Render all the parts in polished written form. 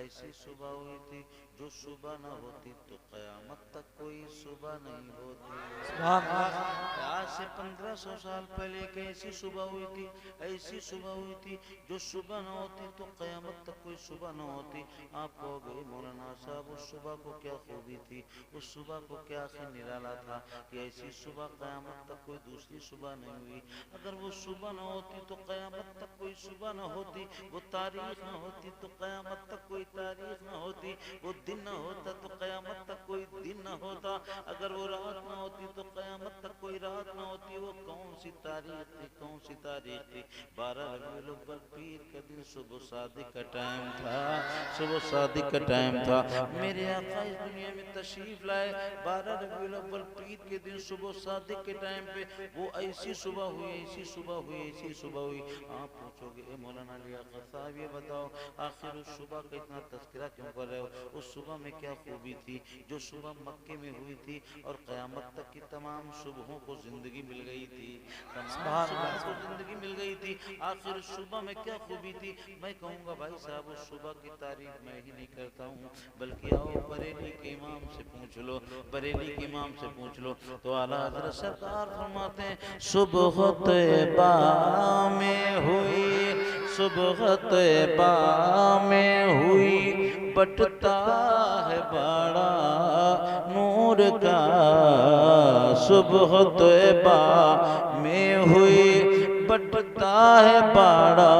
ऐसी सुबह हुई थी जो सुबह न होती तो क़यामत तक कोई सुबह नहीं होती। आज से 1500 साल पहले एक ऐसी सुबह हुई थी, ऐसी सुबह हुई थी जो सुबह न होती तो क़यामत तक कोई सुबह न होती। आप कहोगे मौलाना साहब उस सुबह को क्या खूबी थी, उस सुबह को क्या आखिर निराला था कि ऐसी सुबह क़यामत तक कोई दूसरी सुबह नहीं हुई। अगर वो सुबह न होती तो क़यामत तक कोई सुबह न होती, वो तारीख न होती तो क़यामत तक कोई तारीख न होती, वो दिन न होता तो क़यामत तक कोई दिन न होता, अगर वो रात न होती तो क़यामत तक कोई रात न होती। वो कौन सी तारीख थी, कौन सी तारीख थी? 12 रबीउल अव्वल पीर का दिन, सुबह शादी का टाइम था, सुबह शादी का टाइम था। मेरे आका इस दुनिया में तशरीफ लाए 12 रबीउल अव्वल पीर के दिन सुबह शादी के टाइम पे। वो ऐसी सुबह हुई, ऐसी सुबह हुई, ऐसी सुबह हुई। आप पूछोगे ए मौलाना लियाकत साहब ये बताओ आखिर उस सुबह का इतना तज़किरा क्यों कर रहे हो? उस सुबह में क्या खूबी थी जो सुबह मक्के में हुई थी और क़यामत तक की तमाम सुबहों को जिंदगी मिल गई थी, तमाम सुबहों को जिंदगी मिल गई थी। आखिर उस सुबह में क्या खूबी थी? मैं कहूँगा भाई साहब उस सुबह की तारीफ मैं ही नहीं करता हूँ, बल्कि आओ बरेली के इमाम से पूछ लो, बरेली के इमाम से पूछ लो। तो आला हज़रत सरकार फरमाते हैं सुबह तैयबा में हुई, सुबह तैयबा में हुई, बटता है बड़ा नूर का। सुबह तैयबा में हुई, बटता है बड़ा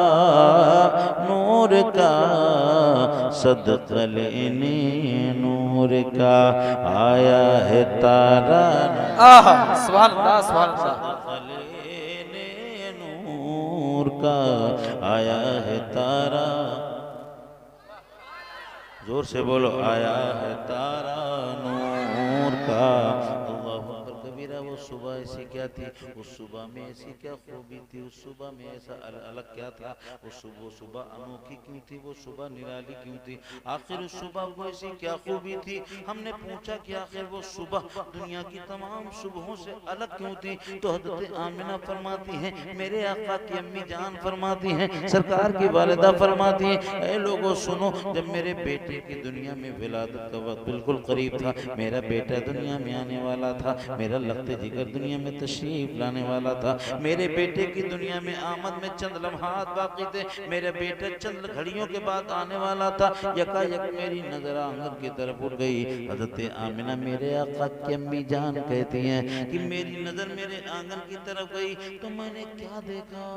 नूर का, सदक़ा लेने नूर का आया है तारा। सुभान अल्लाह, सुभान अल्लाह। नूर का आया है तारा, जोर से बोलो आया है तारा नूर का। अल्लाहु अकबर कबीरा। वो सुबह ऐसी क्या थी, उस सुबह में ऐसी क्या खूबी थी, उस सुबह में ऐसा अलग क्या था, वो सुबह अनोखी क्यों थी, वो सुबह निराली क्यों थी? आखिर उस सुबह को ऐसी क्या खूबी थी? हमने पूछा कि आखिर वो सुबह दुनिया की तमाम सुबहों से अलग क्यों थी? तो हज़रत आमिना फरमाती हैं, मेरे आका की अम्मी जान फरमाती हैं, सरकार की वालिदा फरमाती हैं, ऐ लोगों सुनो, जब मेरे बेटे की दुनिया में विलादत का वक्त बिल्कुल करीब था, मेरा बेटा दुनिया में आने वाला था, मेरा लगते जिगर दुनिया में तशरीफ लाने वाला था, मेरे बेटे की दुनिया में आमद में चंद लम्हात बाकी थे, मेरा बेटा चंद घड़ियों के बाद आने वाला था। यकायक मेरी नजर आंगन की तरफ उठ गई। हज़रत आमिना मेरे आका की अम्मी जान कहती हैं कि मेरी नजर मेरे आंगन की तरफ गई तो मैंने क्या देखा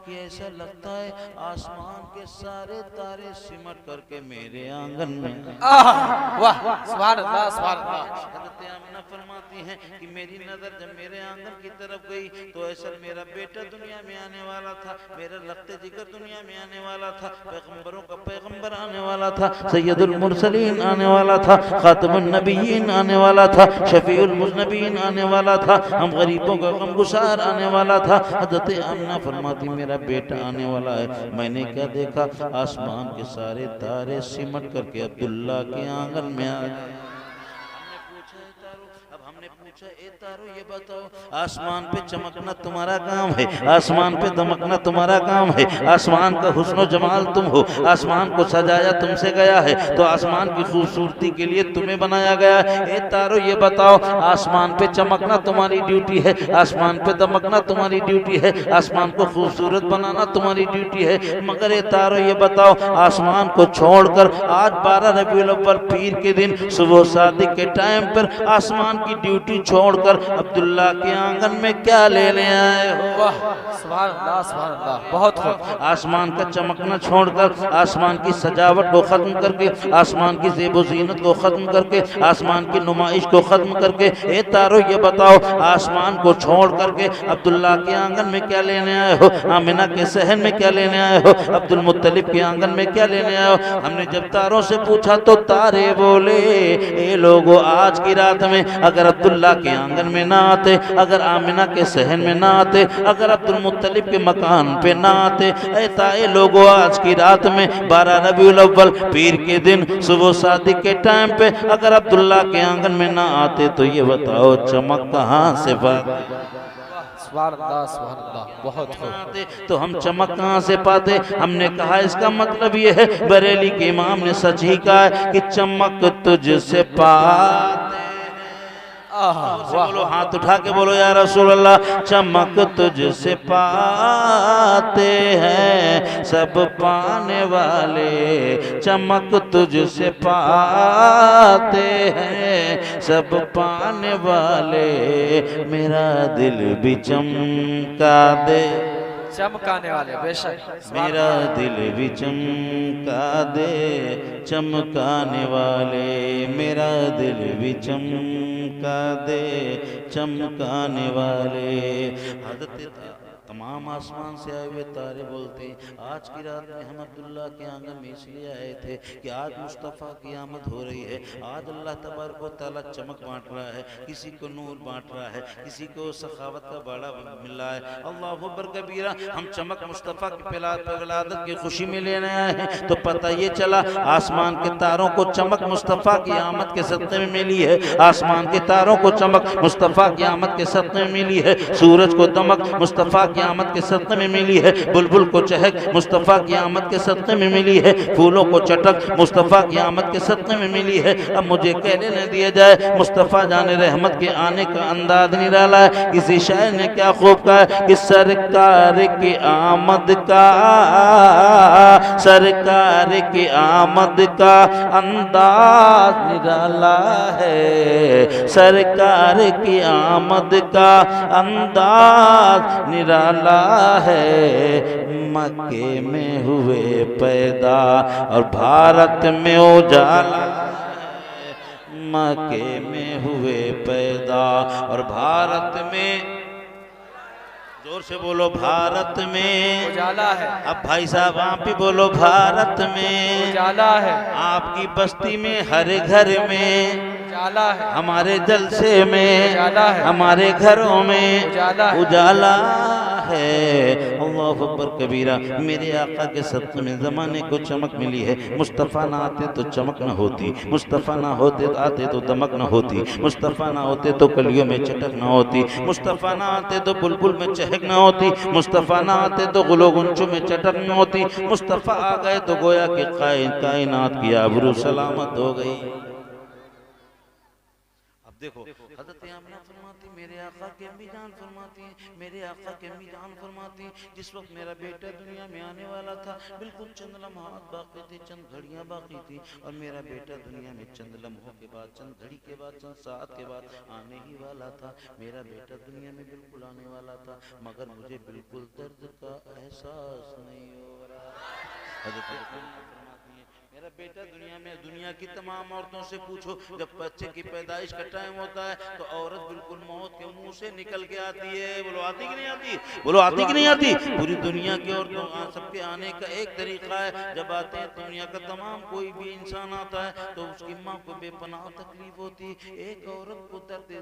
कि ऐसा लगता है आसमान के सारे तारे सिमट करके मेरे आंगन में। वाह, सुभान अल्लाह, सुभान अल्लाह। हज़रत आमिना फरमाती हैं कि मेरी नजर जब मेरे आंगन की तरफ गई तो ऐसा मेरा बेटा दुनिया में आने वाला था, मेरा लगते जिगर दुनिया में आने वाला था, पैगंबरों का पैगंबर आने वाला था, सैयदुल मुरसलीन आने वाला था, खातमुन नबिय्यीन आने वाला था, शफीउल मुज़नबीन आने वाला था, हम गरीबों का गमगुसार आने वाला था। हज़रत आमिना फरमाती मेरा बेटा आने वाला है। मैंने क्या देखा, आसमान के सारे तारे सिमट करके अब्दुल्ला के आंगन में आ गए। हमने पूछा ए तारो ये बताओ आसमान पे चमकना तुम्हारा काम है, आसमान पे दमकना तुम्हारा काम है, आसमान का हुस्न जमाल तुम हो, आसमान को सजाया तुमसे गया है, तो आसमान की खूबसूरती के लिए तुम्हें बनाया गया है। ए तारो ये बताओ आसमान पे चमकना तुम्हारी ड्यूटी है, आसमान पे दमकना तुम्हारी ड्यूटी है, आसमान को खूबसूरत बनाना तुम्हारी ड्यूटी है, मगर ए तारो ये बताओ आसमान को छोड़कर आज 12 रबीउल अव्वल पीर के दिन सुबह शादी के टाइम पर आसमान की ड्यूटी छोड़कर अब्दुल्ला के आंगन में क्या लेने आए हो? वाह, सुभान अल्लाह, सुभान अल्लाह। बहुत खूब। आसमान का चमकना छोड़कर, आसमान की सजावट को खत्म करके, आसमान की ज़ेबो ज़ीनत को खत्म करके, आसमान की नुमाइश को खत्म करके, ए तारो ये बताओ आसमान को छोड़ करके अब्दुल्ला के आंगन में क्या लेने आए हो? आमिना के सहन में क्या लेने आए हो? अब्दुल मुत्तलिब के आंगन में क्या लेने आए हो? हमने जब तारों से पूछा तो तारे बोले ए लोगो आज की रात में अगर अब्दुल्ला के आंगन में ना आते, अगर आमिना के सहन में ना आते, अगर अब्दुल मुत्तलिब के मकान पे ना आते, ऐ लोगों आज की रात में 12 रबीउल अव्वल पीर के दिन सुबह शादी के टाइम पे अगर अब्दुल्ला के आंगन में ना आते तो ये बताओ चमक कहाँ से बात? सुभान अल्लाह सुभान अल्लाह बहुत खूब। तो हम चमक कहाँ से पाते? हमने कहा इसका मतलब ये है, बरेली के इमाम ने सच ही कहा है कि चमक तुझसे पाते। बोलो, हाथ उठा के बोलो या रसूल अल्लाह, चमक तुझसे पाते हैं सब पाने वाले, चमक तुझसे पाते हैं सब पाने वाले, मेरा दिल भी चमका दे, चमकाने वाले बेशक, मेरा दिल भी चमका दे, चमकाने वाले, मेरा दिल भी चमका दे, चमकाने वाले। हज़रत तमाम आसमान से आए हुए तारे बोलते हैं, आज की रात में हम अब्दुल्ला के आंगन में इसलिए आए थे कि आज मुस्तफ़ा की आमद हो रही है, आज अल्लाह तबारक व तआला चमक बांट रहा है, किसी को नूर बांट रहा है, किसी को सखावत का बाड़ा मिल रहा है। अल्लाह अकबर कबीरा, हम चमक मुस्तफ़ा की विलादत की खुशी में लेने आए हैं। तो पता ये चला आसमान के तारों को चमक मुस्तफ़ा की आमद के सदक़े में मिली है, आसमान के तारों को चमक मुस्तफ़ा की आमद के सदक़े में मिली है, सूरज को दमक मुस्तफ़ा की आमद के सदक़े में मिली है, बुलबुल को चहक मुस्तफ़ा की आमद के सदक़े में मिली है, फूलों को चटक मुस्तफ़ा की आमद के सदक़े में मिली है। अब मुझे कहने न दिया जाए, मुस्तफ़ा जाने रहमत के आने का अंदाज निराला है। किसी शायर ने क्या खूब कहा है कि सरकार की आमद का, सरकार की आमद का अंदाज निराला है, सरकार की आमद का अंदाज निराला है, मक्के में हुए पैदा और भारत में उजाला, मक्के में हुए पैदा और भारत में, जोर से बोलो, भारत में उजाला है। अब भाई साहब आप भी बोलो, भारत में उजाला है, आपकी बस्ती में हर घर में उजाला है, हमारे जलसे में उजाला है, हमारे घरों में उजाला है, उजाला है। अल्लाह अकबर कबीरा, मेरे आका के सदक़े में ज़माने को चमक मिली है। मुस्तफ़ा ना आते तो चमक न होती, मुस्तफ़ा ना होते आते तो दमक न होती, मुस्तफ़ा ना होते तो कलियों में चटक न होती, मुस्तफ़ा ना आते तो बुलबुल में चहक न होती, मुस्तफ़ा ना आते तो गुलो गुंचों में चटक न होती, मुस्तफ़ा आ गए तो गोया कि कायनात की आबरू सलामत हो गई। देखो हज़रत आमिना फरमाती, मेरे आका की अम्मी जान फरमाती हैं, मेरे आका की अम्मी जान फरमाती हैं, जिस वक्त मेरा बेटा दुनिया में आने वाला था, बिल्कुल चंद लम्हात बाकी थे, चंद घड़ियां बाकी थी, और मेरा बेटा दुनिया में चंद लम्हों के बाद, चंद घड़ी के बाद, चंद साथ के बाद आने ही वाला था। मेरा बेटा दुनिया में बिल्कुल आने वाला था, मगर मुझे बिल्कुल दर्द का एहसास नहीं हो रहा। मेरा बेटा दुनिया में, दुनिया की तमाम औरतों से पूछो, जब बच्चे की पैदाइश का टाइम होता है तो औरत बिल्कुल मौत के मुंह से निकल के आती है। बोलो आती कि नहीं आती? बोलो आती कि नहीं आती? पूरी दुनिया की औरतों सबके आने का एक तरीका है, जब आते हैं दुनिया का तमाम कोई भी इंसान आता है तो उसकी माँ को बेपनाह तकलीफ होती है। एक औरत को दर्द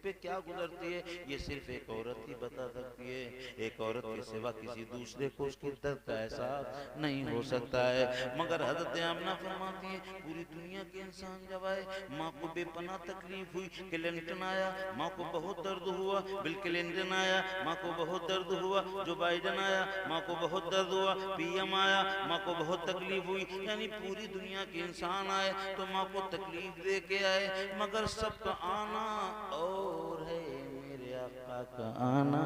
पे क्या गुजरती है ये सिर्फ एक औरत ही बता सकती है। एक औरत के सिवा किसी दूसरे को उसके दर्द का एहसास नहीं हो सकता है। मगर हज़रत आमिना फरमाती है, पूरी दुनिया के इंसान जब आए, माँ को बेपनाह तकलीफ हुई, क्लिंटन आया, माँ को बहुत दर्द हुआ, बिल क्लिंटन आया, माँ को बहुत दर्द हुआ, जो बाइडन आया, माँ को बहुत दर्द हुआ, पीएम आया, माँ को बहुत तकलीफ हुई। यानी पूरी दुनिया के इंसान आए तो माँ को तकलीफ दे के आए, मगर सबका आना और है, मेरे आका का आना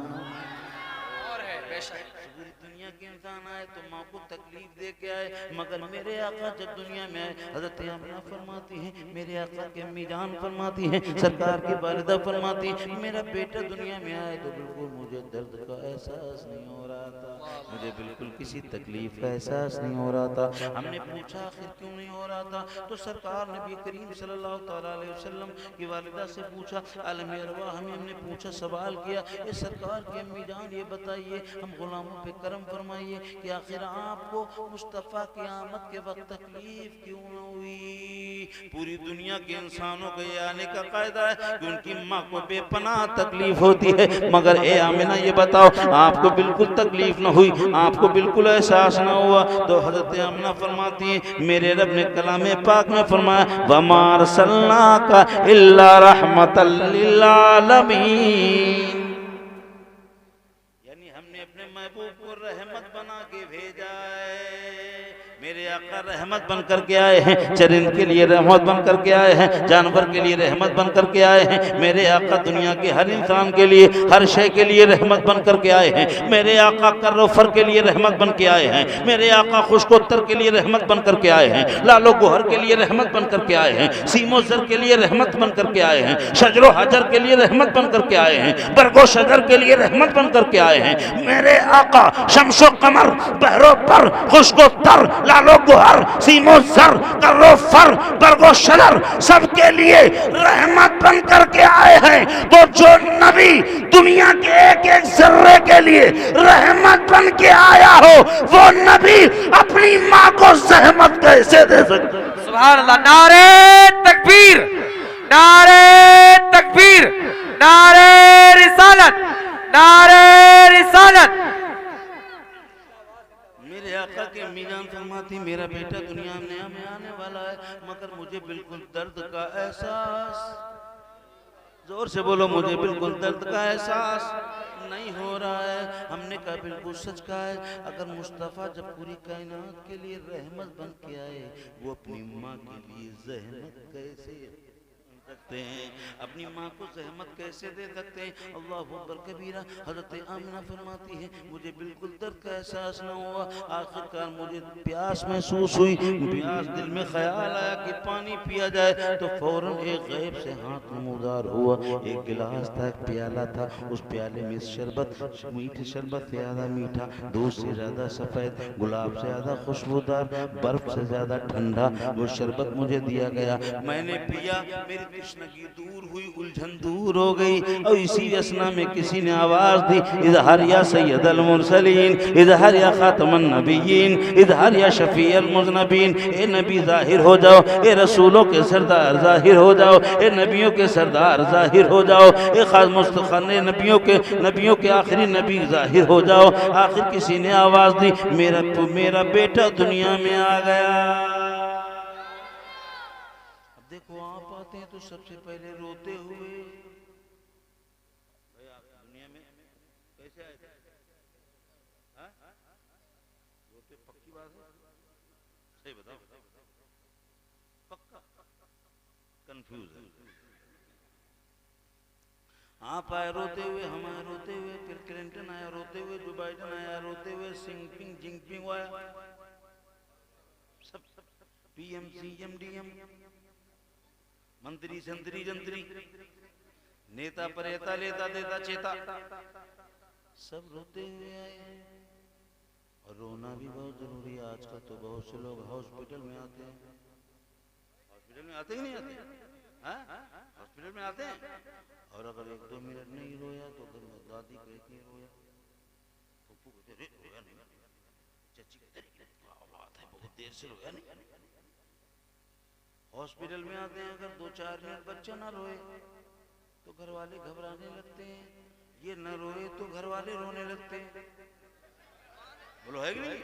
और है। बेशक पूरी दुनिया के इंसान आए तो माँ को तकलीफ दे के आए, मगर मेरे आका जब दुनिया में आए, हज़रत आमिना फरमाती हैं, मेरे आका की अम्मी जान फरमाती हैं, सरकार की वालिदा फरमाती हैं, मेरा बेटा दुनिया में आए तो बिल्कुल मुझे दर्द का एहसास नहीं हो रहा था, मुझे बिल्कुल किसी तकलीफ का एहसास नहीं हो रहा था। हमने पूछा आखिर क्यों नहीं हो रहा था, तो सरकार नबी करीम सल्लल्लाहु तआला अलैहि वसल्लम की वालिदा से पूछा, आलम अरवाह हमने पूछा, सवाल किया, ये सरकार की अम्मी जान ये बताइए, हम गुलामों पे करम फरमाइए कि आखिर आपको मुस्तफ़ा की आमद के वक्त तकलीफ क्यों न हुई। पूरी दुनिया के इंसानों को ये आने का कायदा है कि उनकी माँ को बेपनाह तकलीफ होती है, मगर ए आमिना ये बताओ आपको बिल्कुल तकलीफ न हुई, आपको बिल्कुल एहसास न हुआ। तो हज़रत आमिना फरमाती है, मेरे रब ने कलाम पाक में फरमाया, वमा अरसलनाका इल्ला रहमतल लिल आलमीन, आका रहमत बन करके आए हैं, चरिंद के लिए रहमत बन करके आए हैं, जानवर के लिए रहमत बन करके आए हैं। मेरे आका दुनिया के हर इंसान के लिए, हर शय के लिए रहमत बन करके आए हैं। मेरे आका कर्रोफर के लिए रहमत बन के आए हैं। मेरे आका खुशकोत्तर के लिए रहमत बन करके आए हैं। लालो गोहर के लिए रहमत बन करके आए हैं। सीमो जर के लिए रहमत बन करके आए हैं। शजरो हजर के लिए रहमत बन करके आए हैं। बरगो शजर के लिए रहमत बन करके आए हैं। मेरे आका शमशो कमर, बहरो पर, खुशकोत्तर, लालो गोहर, सीमो जर, कर्रोफर, बरगो शजर सबके लिए रहमत बन करके आए हैं। तो जो नबी दुनिया के एक एक जर्रे के लिए रहमत बन के आया हो, वो नबी अपनी माँ को सहमत कैसे दे सकते? सुभान अल्लाह। नारे तकबीर, नारे तकबीर, नारे रिसालत, नारे रिसालत। मेरे आका के मीजान फरमाती मेरा बेटा दुनिया में आने वाला है, मगर मुझे बिल्कुल दर्द का एहसास, जोर से बोलो, मुझे बिल्कुल दर्द का एहसास नहीं हो रहा है। हमने कहा बिल्कुल सच कहा है। अगर मुस्तफ़ा जब पूरी कायनात के लिए रहमत बन के आए, वो अपनी माँ के लिए जहमत कैसे सकते हैं, अपनी माँ को जहमत कैसे दे सकते हैं? अल्लाह अकबर कबीरा। हजरत आमिना फरमाती है मुझे बिल्कुल दर्द का एहसास न हुआ। आखिरकार मुझे प्यास महसूस हुई, प्यास, दिल में ख्याल आया कि पानी पिया जाए, तो फौरन एक गैब से हाथ नमूदार हुआ। एक गिलास था, एक प्याला था, उस प्याले में शरबत, मीठे शरबत से ज्यादा मीठा, दूध से ज्यादा सफेद, गुलाब से ज्यादा खुशबूदार, बर्फ से ज्यादा ठंडा वो शरबत मुझे दिया गया। मैंने पिया, मेरी तृष्णगी दूर हुई, उलझन दूर हो गई। और इसी असना में किसी ने आवाज दी, इज़हार या सैयदल मुरसलीन, इज़हार या खातमन नबिय्यीन, इज़हार या शफीअल मुज़नबीन। ए नबी जाहिर हो जाओ, ए रसूलों के सरदार जाहिर हो जाओ, ए नबियों के सरदार जाहिर हो जाओ, ए खास मुस्तफा ने नबियों के आखिरी नबी जाहिर हो जाओ। आखिर किसी ने आवाज दी, मेरा बेटा दुनिया में आ गया। देखो आप आते हैं तो सबसे पहले रोते हुए, भाई आप दुनिया में कैसे आए थे? रोते, पक्की बात है, सही बताओ, पक्का कंफ्यूज है। आप आए रोते हुए, हम आए रोते हुए, फिर क्लिंटन आया रोते हुए, जो बाइडन आया रोते हुए, जिंगपिंग आया, सब पीएम सीएम डीएम, मंत्री संतरी जंत्री, नेता परेता लेता देता चेता, सब रोते हुए आए। और रोना भी बहुत जरूरी है। आजकल तो बहुत से लोग हॉस्पिटल में आते हैं, हॉस्पिटल में आते ही नहीं आते, हॉस्पिटल में आते हैं, और अगर 1-2 मिनट नहीं रोया तो घर में दादी कहती है रोया, पप्पू कहते हैं रोया नहीं, चाची कहते हैं क्या बात है बहुत देर से रोया नहीं। हॉस्पिटल में आते हैं, अगर 2-4 मिनट बच्चा ना रोए तो घर वाले घबराने लगते हैं, ये न रोए तो घर वाले रोने लगते हैं। बोलो है कि नहीं?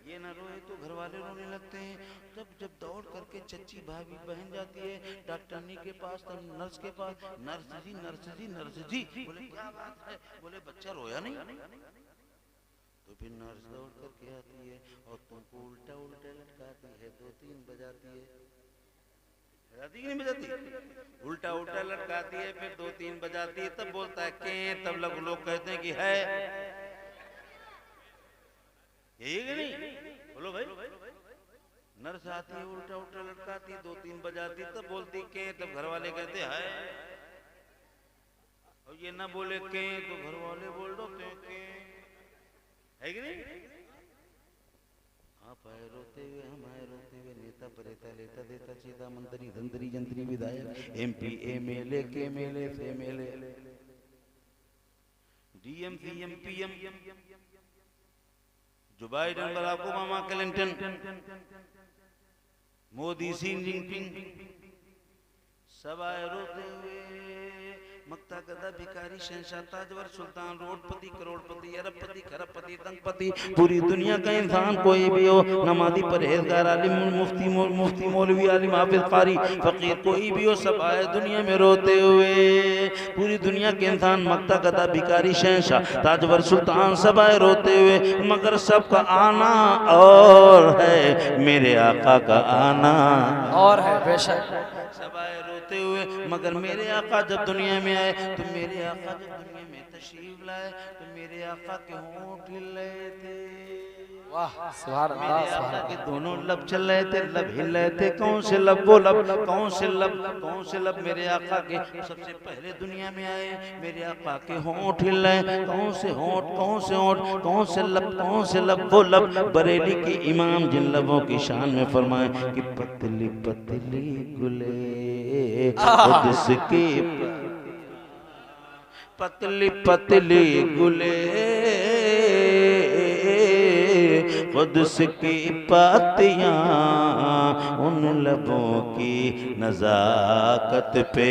ये न रोए तो घर वाले रोने लगते हैं। जब दौड़ करके चच्ची भाभी बहन जाती है डॉक्टरनी के पास, तब नर्स के पास, नर्स जी नर्स जी नर्स जी, बोले क्या बात है? बोले बच्चा रोया नहीं। तो फिर नर्स दौड़ करके आती है और तुमको उल्टा उल्टा लटकाती है, 2-3 बजाती है, बजाती कि नहीं बजाती? उल्टा उल्टा लटकाती है, फिर 2-3 बजाती है, तब बोलता है के, तब लोग कहते हैं कि है, यही कि नहीं? बोलो भाई। नर्स आती है, उल्टा उल्टा लटकाती, 2-3 बजाती, तब बोलती के, तब घर वाले कहते हैं, और ये ना बोले के तो घर वाले बोल दो के, है कि नहीं? आप आए रोते हुए, हम आए रोते हुए, नेता परेता लेता देता चेता, मंत्री धंतरी जंत्री विधायक, MP MLA के मेले से मेले, DM CM PM, Joe Biden Barack Obama Clinton, Modi Xi Jinping, सब आए रोते हुए। मक्ता गदा भिखारी शहंशाह ताजवर सुल्तान रोडपति करोड़पति अरबपति खरबपति तंगपति पूरी दुनिया का इंसान कोई भी हो, नमाजी परहेजगार आलिम मुफ्ती मौलवी आलिम हाफिज कारी फकीर कोई भी हो, सब आए दुनिया में रोते हुए। पूरी दुनिया के इंसान मक्ता गदा भिखारी शहंशाह ताजवर सुल्तान सब आए रोते हुए, मगर सबका आना और है, मेरे आका का आना और है बेशक। सब आए रोते हुए, मगर मेरे आका जब दुनिया में आए तो मेरे आका जब दुनिया में तशरीफ लाए तो मेरे आका के होंठ हिल रहे थे। वाह सुभान अल्लाह। मेरे आका के दोनों लब चल रहे थे, लब हिल रहे थे। कौन से लब? वो लब। कौन से लब? कौन से लब? मेरे आका के सबसे पहले दुनिया में आए, मेरे आका के होंठ हिल रहे। कौन से होंठ? कौन से होंठ? कौन से लब? कौन से लब? वो लब बरेली के इमाम जिन लबों की शान में फरमाए कि पतली पतली गुले उसकी पतली पतली गुले कुद्स की पातियां, उन लबों की नजाकत पे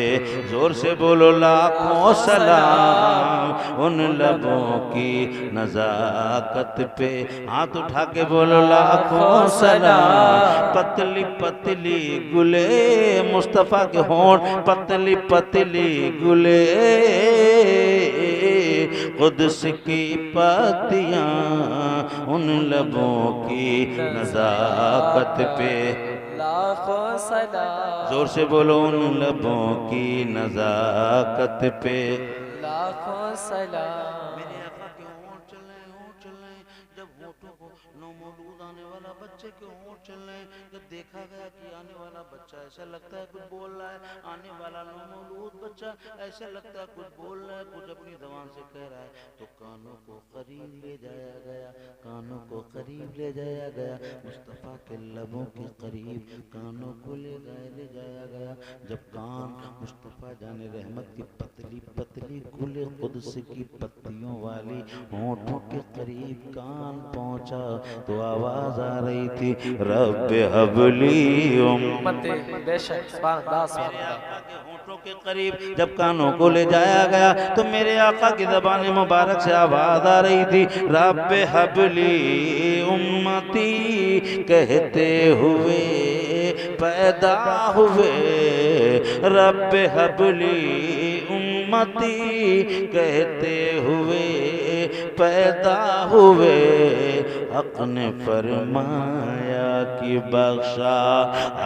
जोर से बोलो लाखों सलाम। उन लबों की नजाकत पे हाथ उठा के बोलो लाखों सलाम। पतली पतली गुले मुस्तफ़ा के होंठ, पतली पतली गुले कुद्स की पातियां, उन लबों की नजाकत पे लाखों सलाम। जोर से बोलो उन लबों की नजाकत पे लाखों सलाम। मेरे आका के होंठ चल रहे, होंठ चल रहे। जब होठों को नौमौलूद आने वाला बच्चे के होंठ चल रहे, जब देखा गया कि आने वाला बच्चा ऐसा लगता है कुछ बोल रहा है, आने वाला नौमौलूद बच्चा ऐसा लगता है कुछ बोल रहा है, कुछ अपनी जबान से कह रहा है, तो कानों को करीब ले जाया गया, कानों को करीब ले जाया गया, मुस्तफ़ा के लबों के करीब कानों को ले जाया गया। जब कान मुस्तफ़ा जाने रहमत की पतली पतली गुले कुद्स की पत्तियों वाली होठों के करीब कान पहुंचा तो आवाज आ रही थी, रब्बे हबली उम्मती। बेशक सुभान अल्लाह सुभान मेरे अल्लाह। आका के होठों के करीब जब कानों को ले जाया गया तो मेरे आका की ज़बान मुबारक से आवाज आ रही थी, रब्बे हबली उम्मती कहते हुए पैदा हुए, रब्बे हबली उम्मती कहते हुए पैदा हुए। हक ने फरमाया कि बख्शा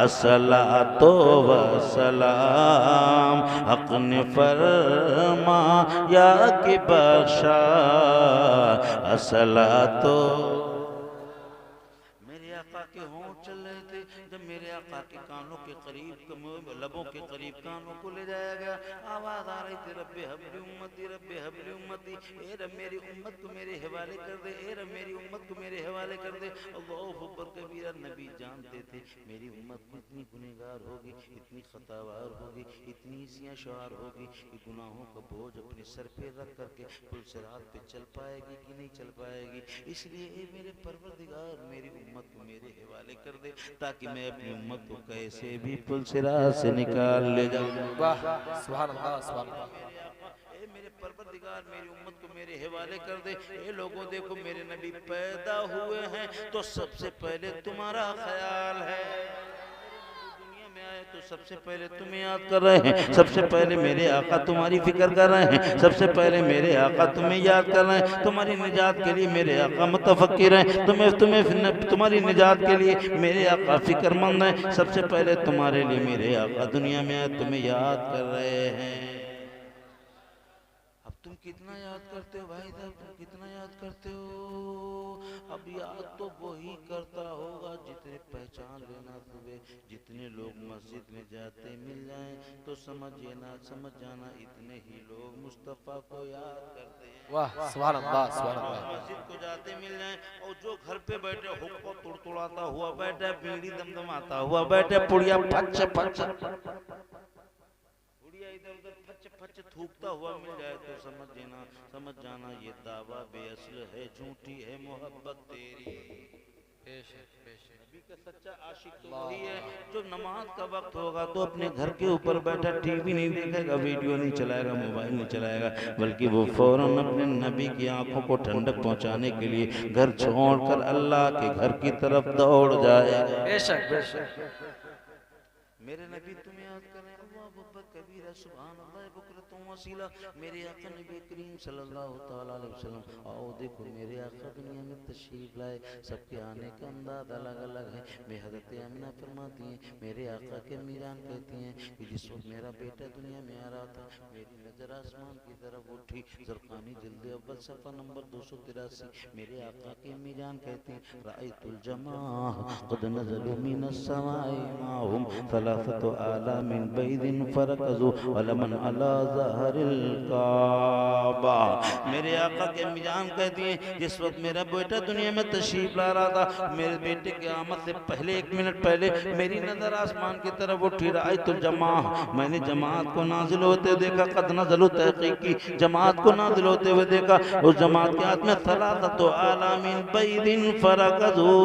असला तो वसलाम, हक ने फरमाया कि बख्शा असला तो। मेरे आका के होंठ चल रहे थे, जब मेरे आका के कानों के करीब लबों के करीब कानों को ले जाया गया, आवाज आ रही थी, रब्बे हबली उम्मती, रब्बे हबली उम्मती। ए रब मेरी उम्मत को मेरे हवाले कर दे, ए रब मेरी उम्मत को मेरे हवाले कर दे। अल्लाहु अकबर कबीरा। नबी जानते थे मेरी उम्मत को इतनी गुनहगार होगी, इतनी खतावार होगी, इतनी सियां शुआर होगी कि गुनाहों का बोझ अपने सर पे रख करके पुलसिरात पे चल पाएगी कि नहीं चल पाएगी। इसलिए ए मेरे परवरदिगार मेरी उम्मत को मेरे हवाले कर दे, ताकि मैं अपनी उम्मत को कैसे भी पुलसिरात से निकाल ले जाऊं। वाह सुभान अल्लाह सुभान अल्लाह। ए मेरे परवरदिगार मेरी उम्मत को मेरे हवाले कर दे। ए लोगों देखो मेरे नबी पैदा हुए हैं तो सबसे पहले तुम्हारा ख्याल है, दुनिया में आए तो सबसे पहले तुम्हें याद कर रहे हैं, सबसे पहले मेरे आका तुम्हारी फिक्र कर रहे हैं, सबसे पहले मेरे आका तुम्हें याद कर रहे हैं, तुम्हारी निजात के लिए मेरे आका मुतफक्किर हैं, तुम्हारी निजात के लिए मेरे आका फिक्रमंद हैं, सबसे पहले तुम्हारे लिए मेरे आका दुनिया में आए तुम्हें याद कर रहे हैं। अब तुम कितना याद करते हो भाई साहब, तुम कितना याद करते हो? अब याद तो वही करता होगा जितने पहचान लेना तुम्हें, जितने लोग मस्जिद में जाते मिल जाएं तो समझ जाना इतने ही लोग मुस्तफ़ा को याद करते हैं। वाह सुभान अल्लाह सुभान अल्लाह। मस्जिद को जाते मिल जाएं और जो घर पे बैठे हुक्को तुड़तुड़ाता हुआ बैठा, बीड़ी दमदमाता हुआ बैठे, पुड़िया फच फच इधर उधर फच फच थूकता हुआ मिल जाए तो समझ जाना ये दावा बेअसल है, झूठी है मोहब्बत तेरी। नबी का सच्चा आशिक तो वही है जो नमाज का वक्त होगा तो अपने घर के ऊपर बैठा टीवी नहीं देखेगा, वीडियो नहीं चलाएगा, मोबाइल नहीं चलाएगा, बल्कि वो फौरन अपने नबी की आंखों को ठंडक पहुंचाने के लिए घर छोड़कर अल्लाह के घर की तरफ दौड़ जाएगा। बेशक बेशक। मेरे नबी तुम्हें याद करें, अल्लाह अकबर कबीरा, सुभान अल्लाह बुकरतुम वसीला। मेरे आका नबी करीम सल्लल्लाहु तआला अलैहि वसल्लम, आओ देखो मेरे आका दुनिया में तशरीफ लाए, सबके आने का अंदाज अलग अलग है। मैं हज़रत आमिना फरमाती हैं, मेरे आका के मीरान कहती हैं कि जिस वक्त मेरा बेटा दुनिया में आ रहा था, मेरी नज़र आसमान की तरफ उठी, ज़रक़ानी जिल्द अव्वल सफ़ा नंबर 283। मेरे आका के मीरान कहते हैं, राइतुल जमाह क़द नज़लू मिनस समाई माहुम सलासतु आलामिन बैदिन फरकज़ू वलमन अला ज़हरिल काबा। मेरे आका के मीरान कहती हैं, जिस वक्त मेरा बेटा दुनिया में तशरीफ ला रहा था, मेरे बेटे की आमद से पहले 1 मिनट पहले मेरी नज़र आसमान की तरफ उठी, राइतुल जमाह, मैंने जमात को नाजिल होते देखा, क़द नज़लू तहक़ीक़ी, जमात को नाजिल होते हुए देखा। उस जमात के हाथ में सलासतु आलामिन बैदिन फरकज़ू,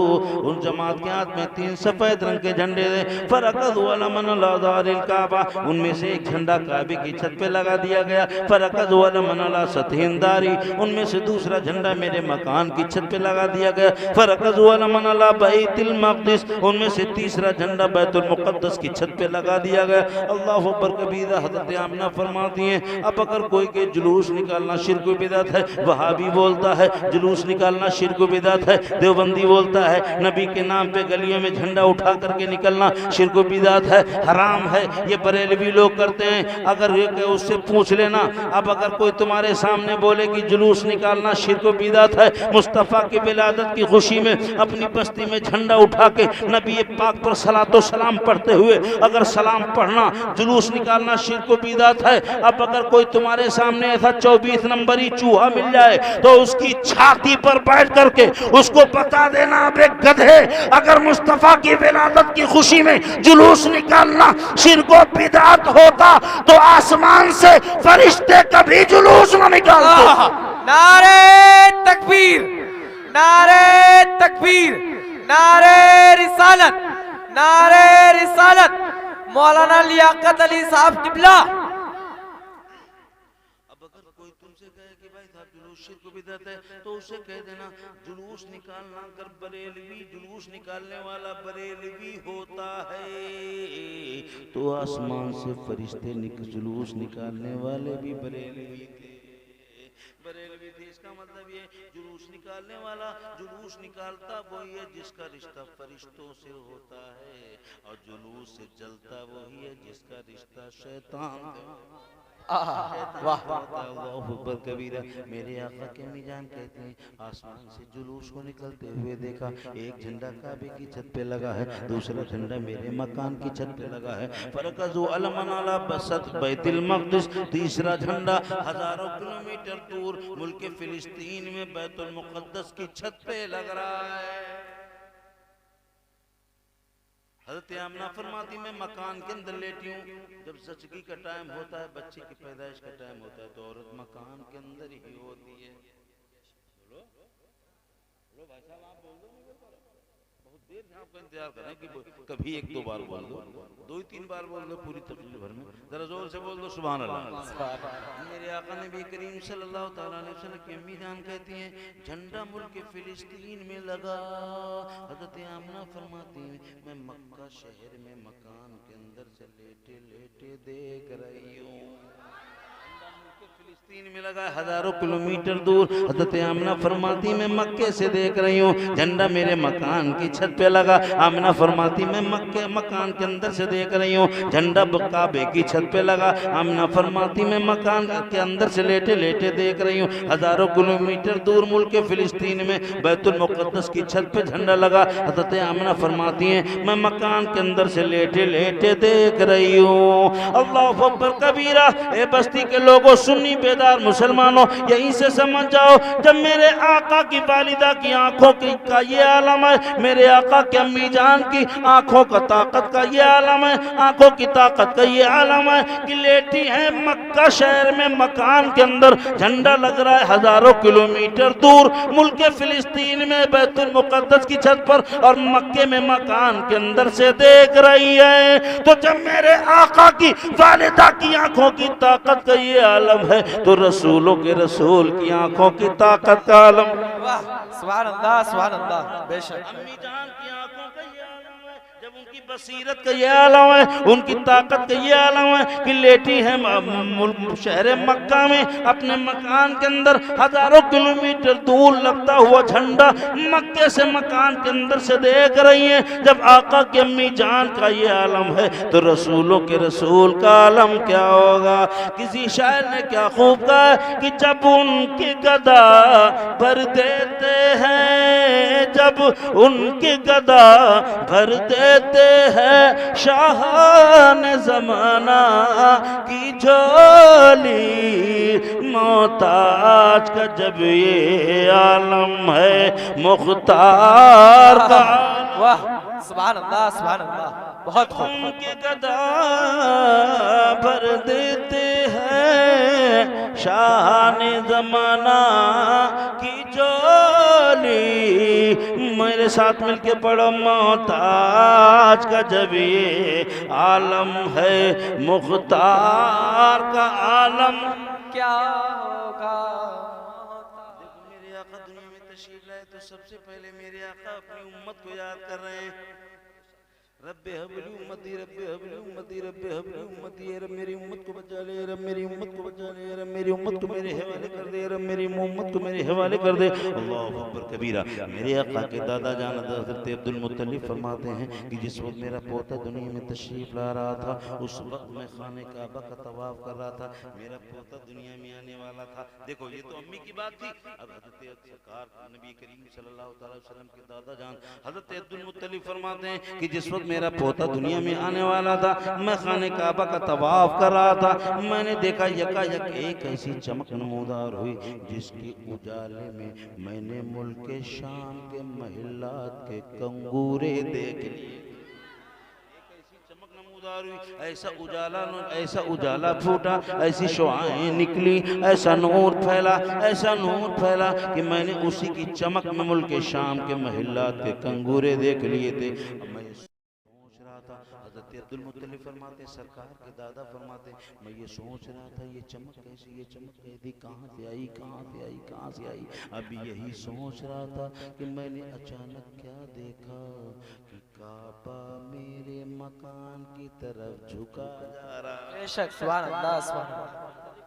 उस जमात के हाथ में 3 सफ़ेद रंग के झंडे थे, फरकज़ू वलमन अला ज़हरिल काबा, उनमें से एक झंडा काबे की छत पे लगा दिया गया, फरकज़ू वलमन अला सतहिन दारी, उनमें से दूसरा झंडा मेरे मकान की छत पे लगा दिया गया, फरकज़ू वलमन अला बैतुल मक़दिस, उनमें से तीसरा झंडा बैतुल मुक़द्दस की छत पे लगा दिया गया। अल्लाहु अकबर कबीरा। हज़रत आमिना फरमाती हैं, अब अगर कोई के जुलूस निकालना शिर्क व बिदअत है, वहाबी बोलता है जुलूस निकालना शिर्क व बिदअत है, देवबंदी बोलता है नबी के नाम पे गलियों में झंडा उठा करके निकलना शिर्क व बिदअत है, हराम है, ये बरेलवी लोग करते हैं। अगर उससे पूछ लेना, अब अगर कोई तुम्हारे सामने बोले कि जुलूस निकालना शिर्क व बिदअत है, मुस्तफ़ा की विलादत की खुशी में अपनी बस्ती में झंडा उठा के नबी पाक पर सलातो सलाम पढ़ते हुए अगर सलाम पढ़ना जुलूस निकालना शिर्क व बिदअत है, अब अगर कोई तुम्हारे सामने ऐसा 24 नंबरी चूहा मिल जाए तो उसकी छाती पर बैठ करके उसको बता देना, अबे गधे, अगर मुस्तफ़ा की विलादत की खुशी में जुलूस निकालना शिर्क व बिदअत होता तो आसमान से फरिश्ते कभी जुलूस न निकालते। नारे तकबीर, नारे तकबीर, नारे रिसालत, नारे रिसालत, मौलाना लियाकत अली साहब किबला। तुमसे कहे कि भाई साहब जुलूस शिर्क व बिदअत है, तो उसे कह देना जुलूस निकालना अगर बरेलवी जुलूस निकालने वाला बरेलवी होता है तो आसमान से फरिश्ते जुलूस निकालने वाले भी बरेलवी थे, बरेलवी थे। इसका मतलब ये जुलूस निकालने वाला जुलूस निकालता वही है जिसका रिश्ता फरिश्तों से होता है, और जुलूस से जलता वही है जिसका रिश्ता शैतान से। वाह अल्लाहु कबीरा। मेरे आका के मीजान कहते हैं, आसमान से जुलूस को निकलते हुए देखा, एक झंडा काबे की छत पे लगा है, दूसरा झंडा मेरे मकान की छत पे लगा है, फरकज़ू अलमन अला बसत बैतुल मक़दिस, तीसरा झंडा हजारों किलोमीटर दूर मुल्क फिलिस्तीन में बैतुल मुक़द्दस की छत पे लग रहा है। हज़रत आमिना फरमाती, मैं मकान के अंदर लेटी हूँ, जब ज़चगी का टाइम होता है, बच्चे की पैदाइश का टाइम होता है, तो औरत मकान के अंदर ही होती है। बोलो बोलो भाई साहब, आप बोल दो, बहुत देर से आपका इंतजार कर रहे हैं कि कभी 1-2 बार बोल दो, 2-3 बार बोल दो पूरी तकरीर भर में, जरा जोर से बोल दो सुभान अल्लाह। मेरे आका नबी करीम सल्लल्लाहु तआला अलैहि वसल्लम की अम्मी जान कहती हैं, झंडा मुल्क फिलिस्तीन में लगा। हज़रत आमिना फरमाती हैं, मैं मक्का शहर में मकान के अंदर से लेटे लेटे देख रही हूँ, फिलिस्तीन में लगा हजारों किलोमीटर दूर। हज़रत आमिना फरमाती, मैं मक्के से देख रही हूँ, झंडा मेरे मकान की छत पे लगा। आमिना फरमाती, मैं मक्के मकान के अंदर से देख रही हूँ, झंडा काबे की छत पे लगा। आमिना फरमाती, मैं मकान के अंदर से लेटे लेटे देख रही हूँ, हजारों किलोमीटर दूर मुल्क फिलिस्तीन में बैतुल मुक़द्दस की छत पे झंडा लगा। हज़रत आमिना फरमाती हैं, मैं मकान के अंदर से लेटे लेटे देख रही हूँ। अल्लाहु अकबर कबीरा। ए बस्ती के लोगों, सुन्नी बेदार रोजेदार मुसलमानों यहीं से समझ जाओ, जब मेरे आका की वालिदा की आंखों की का ये आलम है, मेरे आका की अम्मी जान की आंखों का ताकत का ये आलम है, आंखों की ताकत का ये आलम है कि लेटी है मक्का शहर में मकान के अंदर, झंडा लग रहा है हजारों किलोमीटर दूर मुल्क फिलिस्तीन में बैतुल मुकद्दस की छत पर, और मक्के में मकान के अंदर से देख रही है। तो जब मेरे आका की वालिदा की आंखों की ताकत का ये आलम है, तो रसूलों के रसूल की आंखों की ताकत का आलम। वाह, सुभान अल्लाह, सुभान अल्लाह। बेशक अम्मी जान की आंखों का ये आलम है, जब उनकी बसीरत का ये आलम है, उनकी ताकत का ये आलम है कि लेटी है शहर मक्का में अपने मकान के अंदर, हजारों किलोमीटर दूर लगता हुआ झंडा मक्के से मकान के अंदर से देख रही है। जब आका की अम्मी जान का ये आलम है, तो रसूलों के रसूल का आलम क्या होगा। किसी शायर ने क्या खूब कहा कि जब उनकी गदा भर देते हैं, जब उनकी गदा भर देते हैं शाहान ज़माना की झोली, मोहताज का जब ये आलम है मुख्तार का। वाह, सुभान अल्लाह, सुभान अल्लाह। बहुत खूब। उनके गदा भर देते हैं शाहान ज़माना की झोली, मेरे साथ मिलके पढ़ो, मोहताज का जब ये आलम है मुख्तार का आलम क्या होगा। देखो मेरे आका दुनिया में तशरीफ लाए तो सबसे पहले मेरे आका अपनी उम्मत को याद कर रहे हैं। रब्बे हबली उम्मती, रब्बे हबली उम्मती, रब्बे हबली उम्मती, रब मेरी उम्मत को बचा ले, रब मेरी उम्मत को बचा ले, रब मेरी उम्मत को मेरे हवाले कर दे, रब मेरी उम्मत को मेरे हवाले कर दे। अल्लाहु अकबर कबीरा। मेरे आका के दादा जान हज़रत अब्दुल मुत्तलिब फरमाते हैं कि जिस वक्त मेरा पोता दुनिया में तशरीफ ला रहा था, उस वक्त मैं खाने काबा का तवाफ कर रहा था, मेरा पोता दुनिया में आने वाला था। देखो ये तो अम्मी की बात थी। अब हज़रत सरकार नबी करीम सल्लल्लाहु अलैहि वसल्लम के दादा जान हज़रत अब्दुल मुत्तलिब फरमाते हैं कि जिस वक्त मेरा पोता दुनिया में आने वाला था, मैं खाने काबा का तवाफ कर रहा था, मैंने देखा यकायक एक ऐसी चमक नमूदार हुई जिसके उजाले में मैंने मुल्क शाम के महिलात के कंगूरे देख लिए। ऐसा उजाला फूटा, ऐसी शुआएं निकली, ऐसा नूर फैला, ऐसा नूर फैला कि मैंने उसी की चमक में मुल्क शाम के महिलात के कंगूरे देख लिए थे। हज़रत अब्दुल मुत्तलिब फरमाते, सरकार के दादा फरमाते, मैं ये सोच रहा था ये चमक कैसी, ये चमक कैसी, कहाँ से आई, कहाँ से आई, कहाँ से आई। अभी यही सोच रहा था कि मैंने अचानक क्या देखा कि काबा मेरे मकान की तरफ झुका जा रहा है। बेशक, सुभान अल्लाह, सुभान अल्लाह।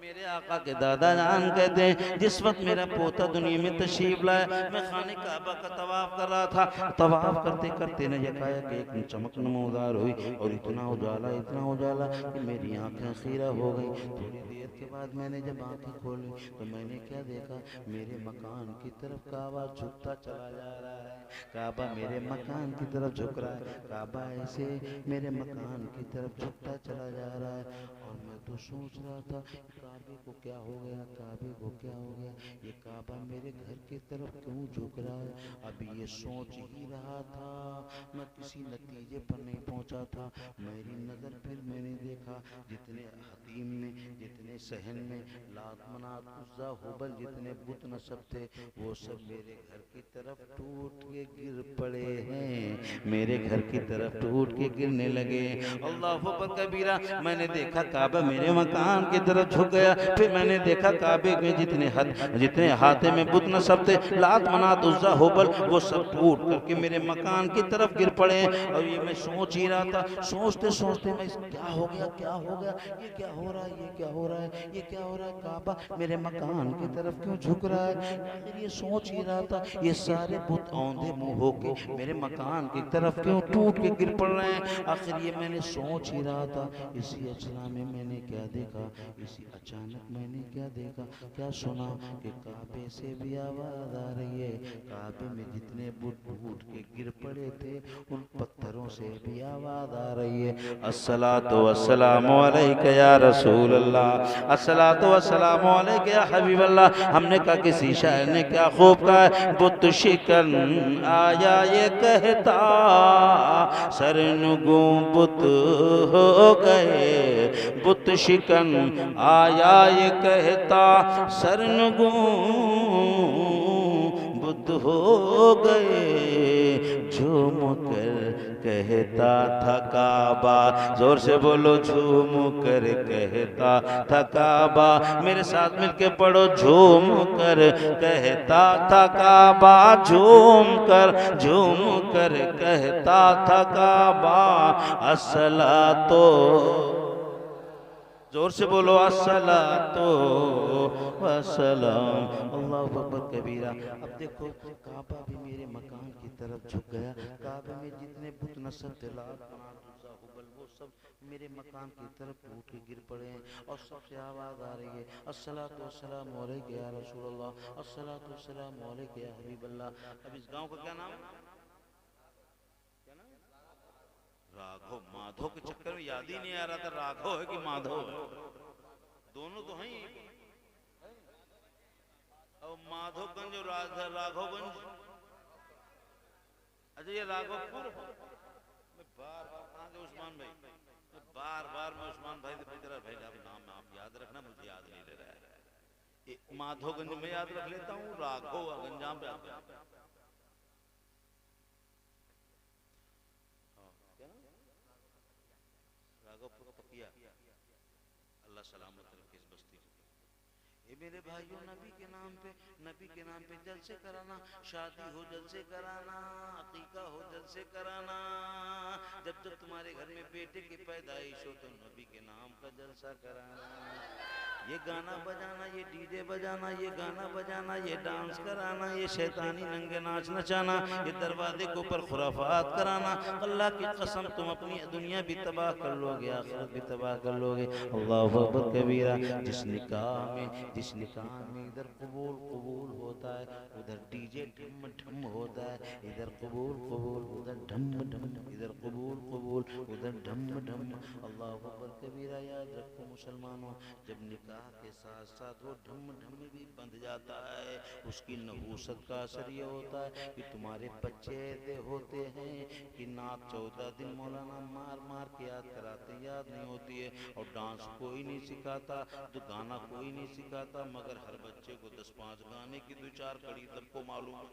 मेरे आका के दादा जान कहते हैं जिस वक्त मेरा पोता दुनिया में तशरीफ लाया, मैं खाने काबा का तवाफ कर रहा था, तवाफ करते करते न यकायक एक चमक नमूदार हुई और इतना उजाला कि मेरी आंखें खीरा हो गई। थोड़ी देर के बाद मैंने जब आंखें खोली तो मैंने क्या देखा, मेरे मकान की तरफ काबा झुकता चला जा रहा है, काबा मेरे मकान की तरफ झुक रहा है, काबा ऐसे मेरे मकान की तरफ झुकता चला जा रहा है। और मैं तो सोच रहा था काबे को क्या हो गया, काबे को क्या हो गया, ये काबा मेरे घर की तरफ क्यों झुक रहा है। अभी ये सोच ही रहा था, मैं किसी नतीजे पर नहीं पहुंचा था। मेरी नज़र फिर मैंने देखा जितने हतीम में, जितने सहन में लात मनात उज़्ज़ा हुबल जितने बुत नसब थे, वो सब मेरे घर की तरफ टूट के गिर पड़े हैं, मेरे घर की तरफ टूट के गिरने लगे। अल्लाहु अकबर कबीरा। मैंने देखा काबा मेरे मकान की तरफ झुक गया। फिर मैंने देखा काबे में जितने हाथे में बुत नसब थे, लात मनात उज़्ज़ा हुबल, वो सब टूट करके मेरे मकान की तरफ गिर पड़े। और ये मैं सोच ही रहा था, सोचते सोचते मैं क्या हो गया, क्या हो गया, ये क्या हो रहा है, ये क्या हो रहा है, ये क्या हो रहा है, काबा मेरे मकान की तरफ क्यों झुक रहा है। आखिर ये सोच ही रहा था, ये सारे बुत औंधे मुंह होके मेरे मकान की तरफ क्यों टूट के गिर पड़ रहे हैं। आखिर ये मैंने सोच ही रहा था। इसी अचला में मैंने क्या देखा, इसी अचानक मैंने क्या देखा, क्या सुना कि काबे से भी आवाज आ रही है। काबे में जितने बुत टूट के गिर पड़े थे, उन पत्थरों से भी आवाज आ रही है, अस्सलातु वस्सलामु अलैका या रसूल अल्लाह, अस्सलातु वस्सलामु अलैका या हबीब अल्लाह। हमने कहा किसी शायर ने क्या खूब कहा है, बुत शिकन आया ये कहता सरनुगो बुत हो गए, बुत शिकन आया ये कहता सरनुगो बुत हो गए, झूम कर कहता था काबा, जोर से बोलो झूम कर कहता था काबा, मेरे साथ मिलके पढ़ो झूम कर कहता था काबा, झूम कर कहता था काबा, अस्सलातो जोर से बोलो अस्सलातो वस्सलाम अल्लाहु अकबर कबीरा। अब देखो काबा भी मेरे मकान की तरफ झुक गया, काबे में जितने बुत नस्ब थे वो सब मेरे मकान की तरफ टूट के गिर पड़े हैं और सबसे आवाज आ रही है अस्सलातु वस्सलामु अलैका या रसूल अल्लाह, अस्सलातु वस्सलामु अलैका या हबीब अल्लाह। अब इस गांव का क्या नाम है? राघव। माधव के चक्कर में याद ही नहीं आ रहा था राघव है कि माधव है, दोनों तो हैं। और माधवगंज और राघवगंज, अच्छा ये राघवपुर। मैं बार कहाँ से उस्मान भाई, मैं बार मैं उस्मान भाई से पूछ रहा भाई आप नाम आप याद रखना, मुझे याद नहीं ले रहा है। माधवगंज में याद रख लेता हूँ, राघव गंजाम पे अल्लाह सलामत रखे इस बस्ती को। ये मेरे भाइयों नबी के नाम पे जलसे कराना, शादी हो जलसे कराना, अकीका हो जलसे कराना, जब तुम्हारे घर में बेटे की पैदाइश हो तो नबी के नाम का जलसा कराना, ये गाना बजाना, ये डीजे बजाना, ये गाना बजाना, ये डांस कराना, ये शैतानी नंगे नाच नचाना, ये दरवाजे के ऊपर खुराफात कराना, अल्लाह की कसम तुम अपनी दुनिया भी तबाह कर लोगे, आखिरत भी तबाह कर लोगे। अल्लाहु अकबर कबीरा। जिस निकाह में इधर कबूल होता है उधर डीजे ढम होता है, इधर कबूल उधर ढम, इधर कबूल उधर ढम। अल्लाहु अकबर कबीरा। याद रखो मुसलमानों, जब निकाह के साथ साथ वो ढम भी बंध जाता है, उसकी नहूसत का असर ये होता है कि तुम्हारे बच्चे ऐसे होते हैं कि नाक 14 दिन मौलाना मार के याद कराते, याद नहीं होती है, और डांस कोई नहीं सिखाता, तो गाना कोई नहीं सिखाता, मगर हर बच्चे को 10-5 गाने की 2-4 कड़ी सबको मालूम है।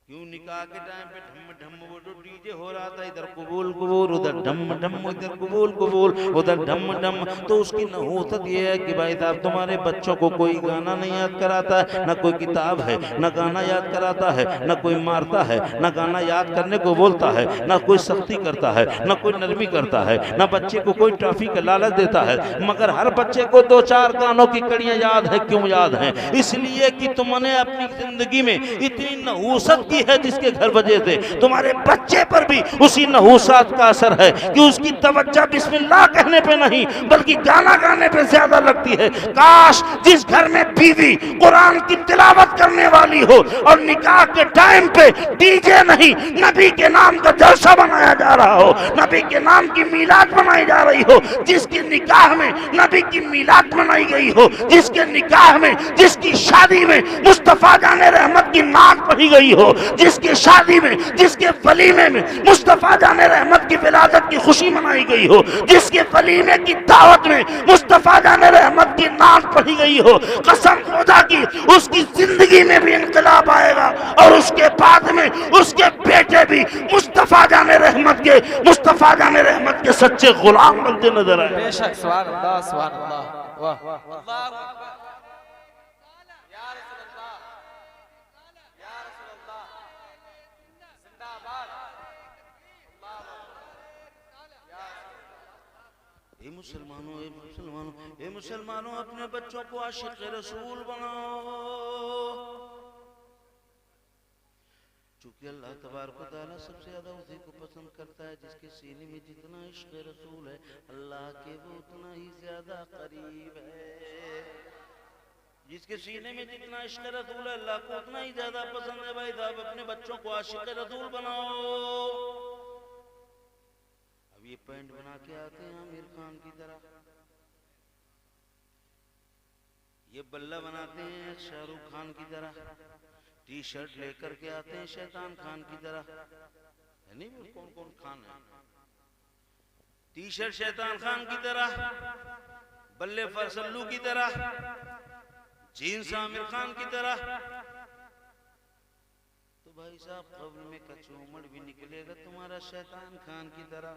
क्यों? निकाह के टाइम पे ढम वो जो डीजे हो रहा था, इधर कबूल उधर ढम, इधर कबूल उधर ढम। तो उसकी नहूसत ये है कि भाई साहब तुम्हारे बच्चों को कोई गाना नहीं याद कराता है, ना कोई किताब है, ना गाना याद कराता है, ना कोई मारता है, ना गाना याद करने को बोलता है, ना कोई सख्ती करता है, ना कोई नरमी करता है, ना बच्चे को कोई ट्रॉफी का लालच देता है, मगर हर बच्चे को 2-4 गानों की कड़ियां याद है। क्यों याद है? इसलिए कि तुमने अपनी जिंदगी में इतनी नहूसत है जिसके घर वजह से तुम्हारे बच्चे पर भी उसी नहूसत का असर है कि उसकी तवज्जो बिस्मिल्लाह कहने पे नहीं बल्कि गाना गाने पे ज्यादा लगती है। काश जिस घर में बीवी कुरान की तिलावत करने वाली हो और निकाह के टाइम पे डीजे नहीं नबी के नाम का जलसा बनाया जा रहा हो, नबी के नाम की मीलाद बनाई जा रही हो, जिसकी निकाह में नबी की मीलाद बनाई गई हो, जिसके निकाह में जिसकी शादी में मुस्तफा जाने रहमत की नात पढ़ी गई हो, जिसकी शादी में जिसके वलीमे में मुस्तफा जाने रहमत की विलादत की खुशी मनाई गई हो, जिसके वलीमे की दावत में मुस्तफा जाने रहमत की नात पढ़ी गई हो, कसम खुदा की उसकी जिंदगी में भी इंकलाब आएगा और उसके बाद में उसके बेटे भी मुस्तफा जाने रहमत के सच्चे गुलाम बनते नजर आए। बेशक सुभान अल्लाह सुभान अल्लाह। वाह वाह मुसलमानों अपने बच्चों को आशिक रसूल बनाओ, चूंकि अल्लाह तबारक व तआला सबसे ज्यादा उसी को पसंद करता है जिसके सीने में जितना इश्क रसूल है अल्लाह के वो उतना ही ज्यादा करीब है। जिसके सीने में जितना इश्क रसूल है अल्लाह को उतना ही ज्यादा पसंद है। भाई साहब अपने बच्चों को आशिक रसूल बनाओ। अब ये पैंट बना के आते हैं आमिर खान की तरह, ये बल्ला बनाते हैं शाहरुख खान की तरह, टी शर्ट लेकर के आते हैं शैतान खान की तरह, है नहीं? कौन कौन खान है? टी शर्ट शैतान खान की तरह, बल्ले फरसल्लू की तरह, जीन्स आमिर खान की तरह। तो भाई साहब कब्र में कचूमड़ भी निकलेगा तुम्हारा शैतान खान की तरह।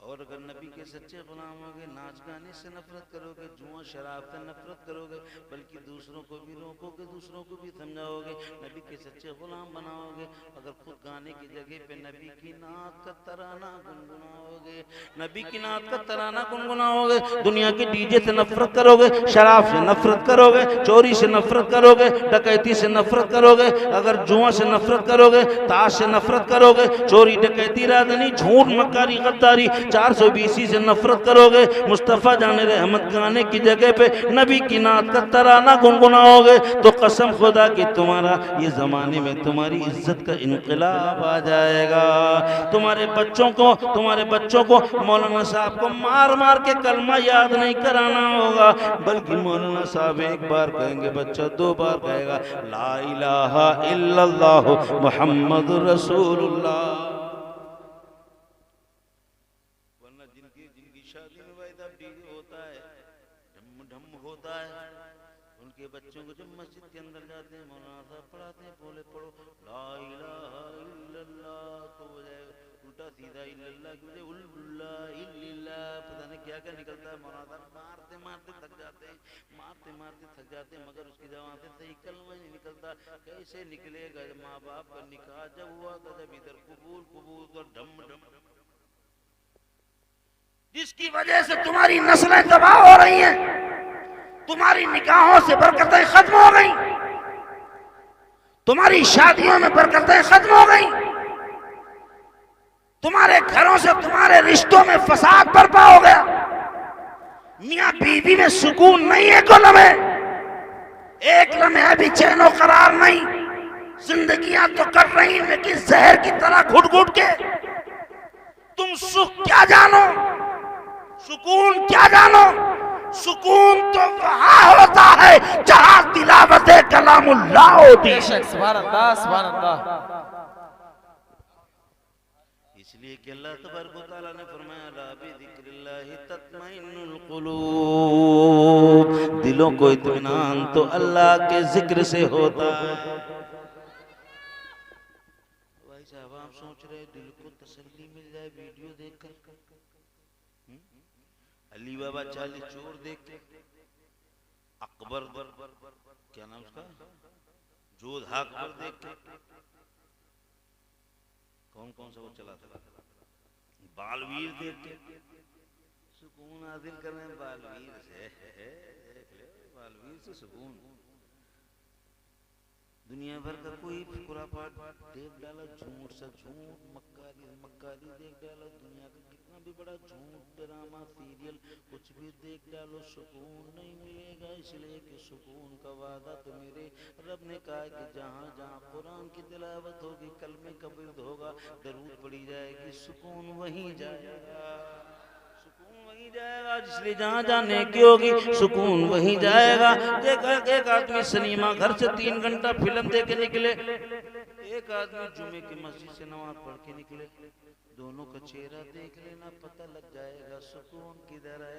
और अगर नबी के सच्चे गुलाम होगे, नाच गाने से नफरत करोगे, जुआ शराब से नफरत करोगे, बल्कि दूसरों को भी रोकोगे, दूसरों को भी समझाओगे, नबी के सच्चे गुलाम बनाओगे। अगर खुद गाने की जगह पे नबी की नात का तराना गुनगुनाओगे, नबी की नात का तराना गुनगुनाओगे, दुनिया के डीजे से नफरत करोगे, शराब से नफरत करोगे, चोरी से नफरत करोगे, डकैती से नफरत करोगे, अगर जुआ से नफरत करोगे, ताश से नफरत करोगे, चोरी डकैती रादनी झूठ मक्कारी गद्दारी 420 से नफरत करोगे, मुस्तफ़ा जाने रहमत गाने की जगह पे नबी की नात का तराना गुनगुनाओगे, तो कसम खुदा कि तुम्हारा ये जमाने में तुम्हारी इज्जत का इनकलाब आ जाएगा। तुम्हारे बच्चों को मौलाना साहब को मार मार के कलमा याद नहीं कराना होगा, बल्कि मौलाना साहब एक बार कहेंगे, बच्चा 2 बार कहेगा ला इलाहा इल्लल्लाह मुहम्मदुर रसूलुल्लाह। उनके बच्चों को जब मस्जिद के अंदर जाते हैं, मौलाना साहब पढ़ाते हैं, बोले पढ़ो ला इलाहा इल्लल्लाह, तो हो जाएगा उल्टा सीधा इल्लल्लाह की वजह उल्ला इल्लल्लाह, पता नहीं क्या क्या निकलता है। मौलाना साहब मारते मारते थक जाते हैं, मगर उसकी जबान से सही कलमा नहीं निकलता। कैसे निकलेगा? माँ बाप का निकाह जब हुआ था, जब इधर कबूल और ढम ढम, जिसकी वजह से तुम्हारी नस्लें तबाह हो रही हैं, तुम्हारी निकाहों से बरकतें खत्म हो गई, तुम्हारी शादियों में बरकतें खत्म हो गई, तुम्हारे घरों से तुम्हारे रिश्तों में फसाद बर्पा हो गया, मियां बीवी में सुकून नहीं है, एक लम्हे भी चैनो करार नहीं, जिंदगियां तो कर रही लेकिन जहर की तरह घुट घुट के। तुम सुख क्या जानो, सुकून क्या जानो? सुकून तो वहां होता है जहां तिलावत कलामुल्लाह होती है। सुभान अल्लाह, सुभान अल्लाह। इसलिए कि अल्लाह तबारक व तआला ने फरमाया ला बिज़िक्रिल्लाहि तत्मइन्नुल कुलूब, दिलों को इत्मीनान तो अल्लाह के जिक्र से होता है। भाई साहब आप सोच रहे दिल को तसल्ली मिल जाए वीडियो देखकर, अली बाबा 40 चोर देख के, अकबर क्या नाम उसका, जोधा अकबर देख के, कौन कौन सा वो चला था, बालवीर देख के सुकून हासिल कर रहे हैं। बालवीर से सुकून। दुनिया भर का कोई खुरापात देख डाला, झूठ सा झूठ, मक्कारी देख डालो, दुनिया का कितना भी बड़ा झूठ ड्रामा सीरियल कुछ भी देख डालो, सुकून नहीं मिलेगा। इसलिए कि सुकून का वादा तो मेरे रब ने कहा कि जहाँ जहाँ कुरान की तिलावत होगी, कलमे का विर्द होगा, दरूद पड़ी जाएगी, सुकून वहीं जाएगा, सुकून वहीं जाएगा। इसलिए जहाँ जाने की होगी सुकून वहीं जाएगा। एक आदमी सिनेमा घर से 3 घंटा फिल्म देख के निकले, एक आदमी जुमे की मस्जिद से नमाज पढ़ के निकले, दोनों का चेहरा देख लेना, पता लग जाएगा सुकून किधर है।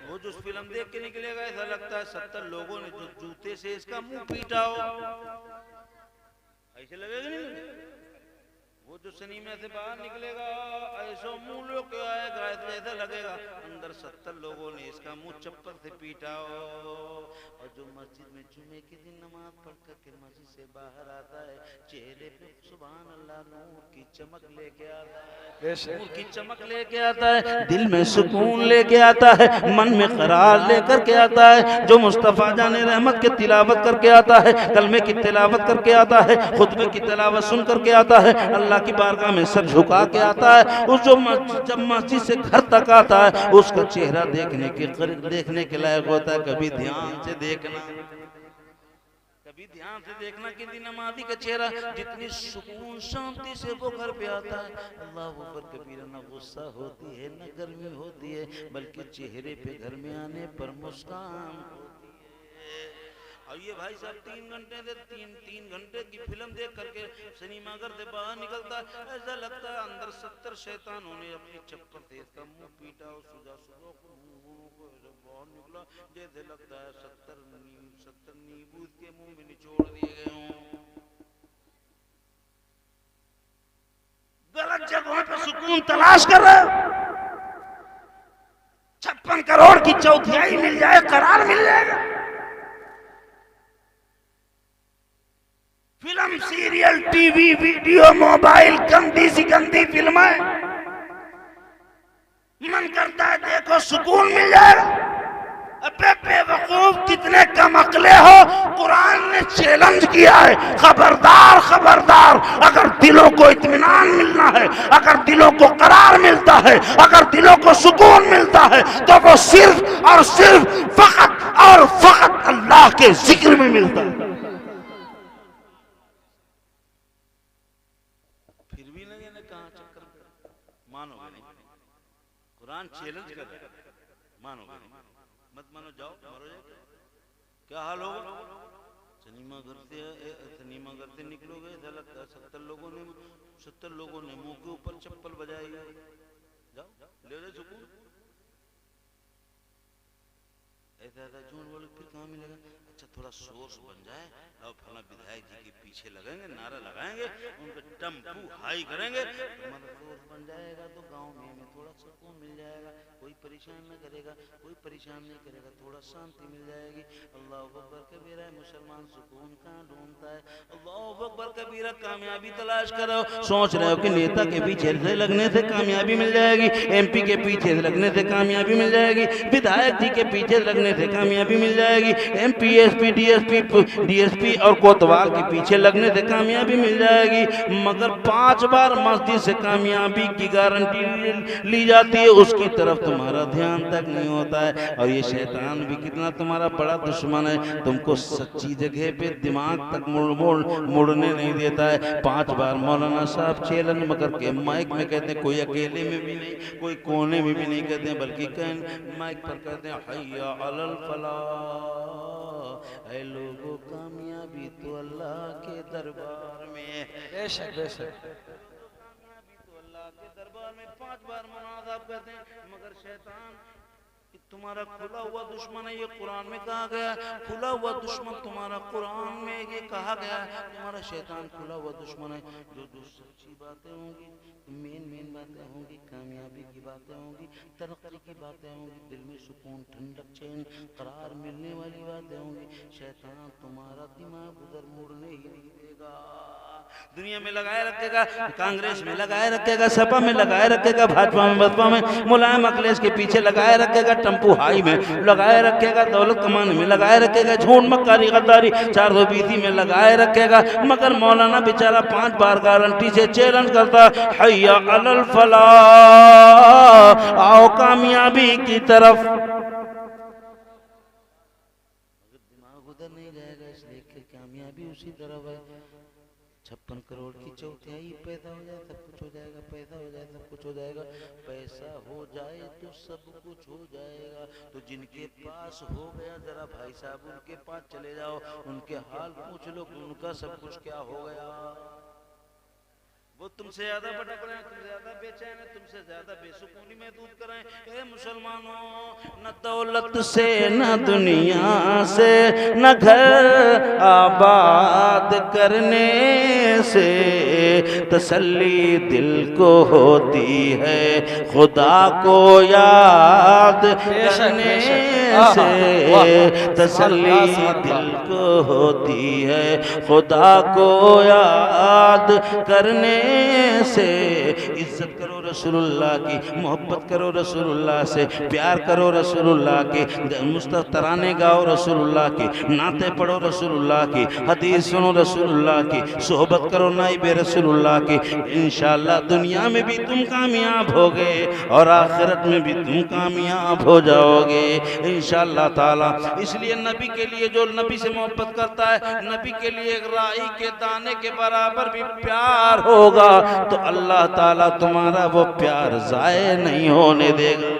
वो जो फिल्म देख के निकलेगा ऐसा लगता है 70 लोगों ने जो जूते से इसका मुंह पीटा हो, ऐसे लगेगा नहीं? वो जो सिनेमा से बाहर निकलेगा ऐसा मुंह लोग आएगा, ऐसा लगेगा अंदर 70 लोगों ने इसका मुंह चप्पल से पीटा हो। और जो मस्जिद में जुमे के दिन नमाज पढ़ करके मस्जिद से बाहर आता है, चेहरे पे सुभान अल्लाह नूर की चमक लेके आता है, नूर की चमक लेके आता है, दिल में सुकून लेके आता है, मन में करार लेकर के आता है। जो मुस्तफा जाने रहमत की तिलावत करके आता है, कलमे की तिलावत करके आता है, खुतबे की तिलावत सुन करके आता है, अल्लाह की बारगाह में सर झुका के आता है, उस जो जब मस्जिद से घर तक आता है उसका चेहरा देखने के लायक होता है। कभी ध्यान से देखना, कभी ध्यान से देखना कि नमाज़ी का चेहरा जितनी सुकून शांति से वो घर पे आता है, अल्लाह ऊपर कबीरा न गुस्सा होती है न गर्मी होती है, बल्कि चेहरे पे घर में आने पर मुस्कान होती है। और ये भाई साहब 3 घंटे की फिल्म देख करके सिनेमा घर से बाहर निकलता है, ऐसा लगता है अंदर 70 शैतानों ने अपनी चप्पल तेज का मुंह पीटा और सुजा बाहर निकला, जैसे लगता है 70 नींबू के मुंह में निचोड़ दिए गए हों। गलत जगहों पर सुकून तलाश कर रहे हो, 56 करोड़ की चौथाई मिल जाए, करार मिल जाएगा। Film, serial, TV, video, mobile, गंदी सी गंदी फिल्में, मन करता है देखो सुकून मिल जाएगा। अबे बेवकूफ, कितने कम अक्ले हो। कुरान ने चैलेंज किया है, खबरदार खबरदार, अगर दिलों को इत्मीनान मिलना है, अगर दिलों को करार मिलता है, अगर दिलों को सुकून मिलता है, तो वो सिर्फ और सिर्फ फकत और फकत अल्लाह के जिक्र में मिलता है। फिर भी लगे ना कहां चक्कर, मानोगे नहीं। कुरान चैलेंज कर रहा है, मानोगे नहीं, मत मानो, जाओ मरो जाए। क्या हाल होगा? सिनेमा घर से निकलोगे, 70 लोगों ने मुंह के ऊपर चप्पल बजाई, जाओ ले ले सुकून। ऐसा झूठ बोले फिर कहाँ मिलेगा? अच्छा थोड़ा सोर्स बन जाए और फला विधायक जी के पीछे लगेंगे, नारा लगाएंगे, उनका टम्पू हाई करेंगे, हमारा सोर्स बन जाएगा, तो गांव में हमें थोड़ा सुकून मिल जाएगा, कोई परेशान न करेगा, कोई परेशान नहीं करेगा, थोड़ा शांति मिल जाएगी। अल्लाह अकबर कबीरा, मुसलमान सुकून कहाँ ढूंढता है? अल्लाह अकबर कबीरा, कामयाबी तलाश करो। सोच रहे हो कि नेता के पीछे से लगने से कामयाबी मिल जाएगी, MP के पीछे से लगने से कामयाबी मिल जाएगी, विधायक जी के पीछे लगने से कामयाबी मिल जाएगी, MP, SP, DSP और कोतवाल के पीछे लगने से कामयाबी मिल जाएगी, मगर 5 बार मस्जिद से कामयाबी की गारंटी ली जाती है, उसकी तरफ तुम्हारा ध्यान तक नहीं होता है। और ये शैतान भी कितना तुम्हारा बड़ा दुश्मन है, तुमको सच्ची जगह पे दिमाग तक मुड़ने नहीं देता है। 5 बार मौलाना साहब चैलेंज मगर के माइक में कहते हैं, कोई अकेले में भी नहीं, कोई कोने में भी नहीं कहते हैं, बल्कि माइक पर कहते हैं, हैया अलल फलाह, ऐ लोगों कामयाबी तो अल्लाह के दरबार में। बेशक बेशक, कामयाबी तो अल्लाह के दरबार में। 5 बार मौलाना साहब कहते हैं, मगर शैतान तुम्हारा खुला हुआ दुश्मन है, ये कुरान में कहा गया। खुला हुआ दुश्मन तुम्हारा कुरान में ये कहा गया, तुम्हारा शैतान खुला हुआ दुश्मन है। जो सच्ची बातें होंगी, मेन बातें होंगी, कामयाबी की बातें होंगी, तरक्की की बातें होंगी, दिल में सुकून, ठंडक, चैन, करार मिलने वाली बातें होंगी, शैतान तुम्हारा दिमाग उधर मुड़ने ही नहीं देगा। दुनिया में लगाए रखेगा, कांग्रेस में लगाए रखेगा, सपा में लगाए रखेगा, भाजपा में, बसपा में, मुलायम अखिलेश के पीछे लगाए रखेगा, टम्पू हाई में लगाए रखेगा, दौलत कमाने में लगाए रखेगा, झूठ मक्कारी गद्दारी 420 में लगाए रखेगा, मगर मौलाना बेचारा 5 बार गारंटी से चैलेंज करता, हैया अलल फलाह, आओ कामयाबी की तरफ। दिमाग उधर नहीं जाएगा, इसलिए कामयाबी उसी तरफ है। 56 करोड़ की चौथाई पैदा हो जाए, सब कुछ हो जाएगा, पैसा हो जाए, सब कुछ हो जाएगा, पैसा हो जाए तो सब कुछ हो जाएगा। तो जिनके पास हो गया, जरा भाई साहब उनके पास चले जाओ, उनके हाल पूछ लो, उनका सब कुछ क्या हो गया। वो तुमसे ज्यादा भटक रहे हैं, तुमसे ज्यादा बेचैन है, तुमसे ज्यादा बेसुकूनी महसूस कर रहे हैं। ए मुसलमानों, न दौलत से, न दुनिया से, न घर आबाद करने से तसल्ली दिल को होती है, खुदा को याद करने से तसल्ली दिल को होती है, खुदा को याद करने से। इज्जत करो रसूलुल्लाह की, मोहब्बत करो रसूलुल्लाह से, प्यार करो रसूलुल्लाह के, तराने गाओ रसूलुल्लाह की, नाते पढ़ो रसूलुल्लाह की, हदीस सुनो रसूलुल्लाह की, सोहबत करो नाइबे रसूलुल्लाह की। इंशाअल्लाह दुनिया में भी तुम कामयाब होगे और आखिरत में भी तुम कामयाब हो जाओगे इंशाअल्लाह ताला। इसलिए नबी के लिए, जो नबी से मोहब्बत करता है, नबी के लिए एक राई के दाने के बराबर भी प्यार होगा तो अल्लाह ताला तुम्हारा वो प्यार जाए नहीं होने देगा।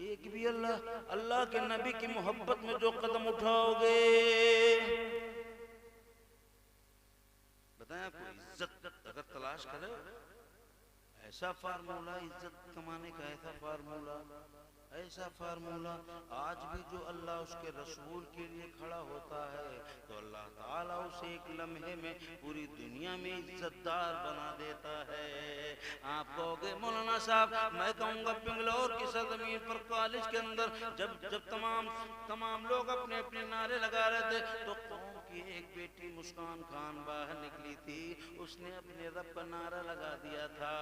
एक भी अल्लाह के नबी की मोहब्बत में जो कदम उठाओगे, बताएं आपको, इज्जत अगर तलाश करे, ऐसा फार्मूला इज्जत कमाने का, ऐसा फार्मूला, ऐसा फार्मूला आज भी जो अल्लाह उसके रसूल के लिए खड़ा होता है तो अल्लाह ताला उसे एक लम्हे में पूरी दुनिया में इज्जतदार बना देता है। आप कहोगे मौलाना साहब, मैं कहूँगा बेंगलोर की सरजमीन पर कॉलेज के अंदर जब तमाम लोग अपने अपने नारे लगा रहे थे तो कौम की एक बेटी मुस्कान खान बाहर निकली थी, उसने अपने रब का नारा लगा दिया था।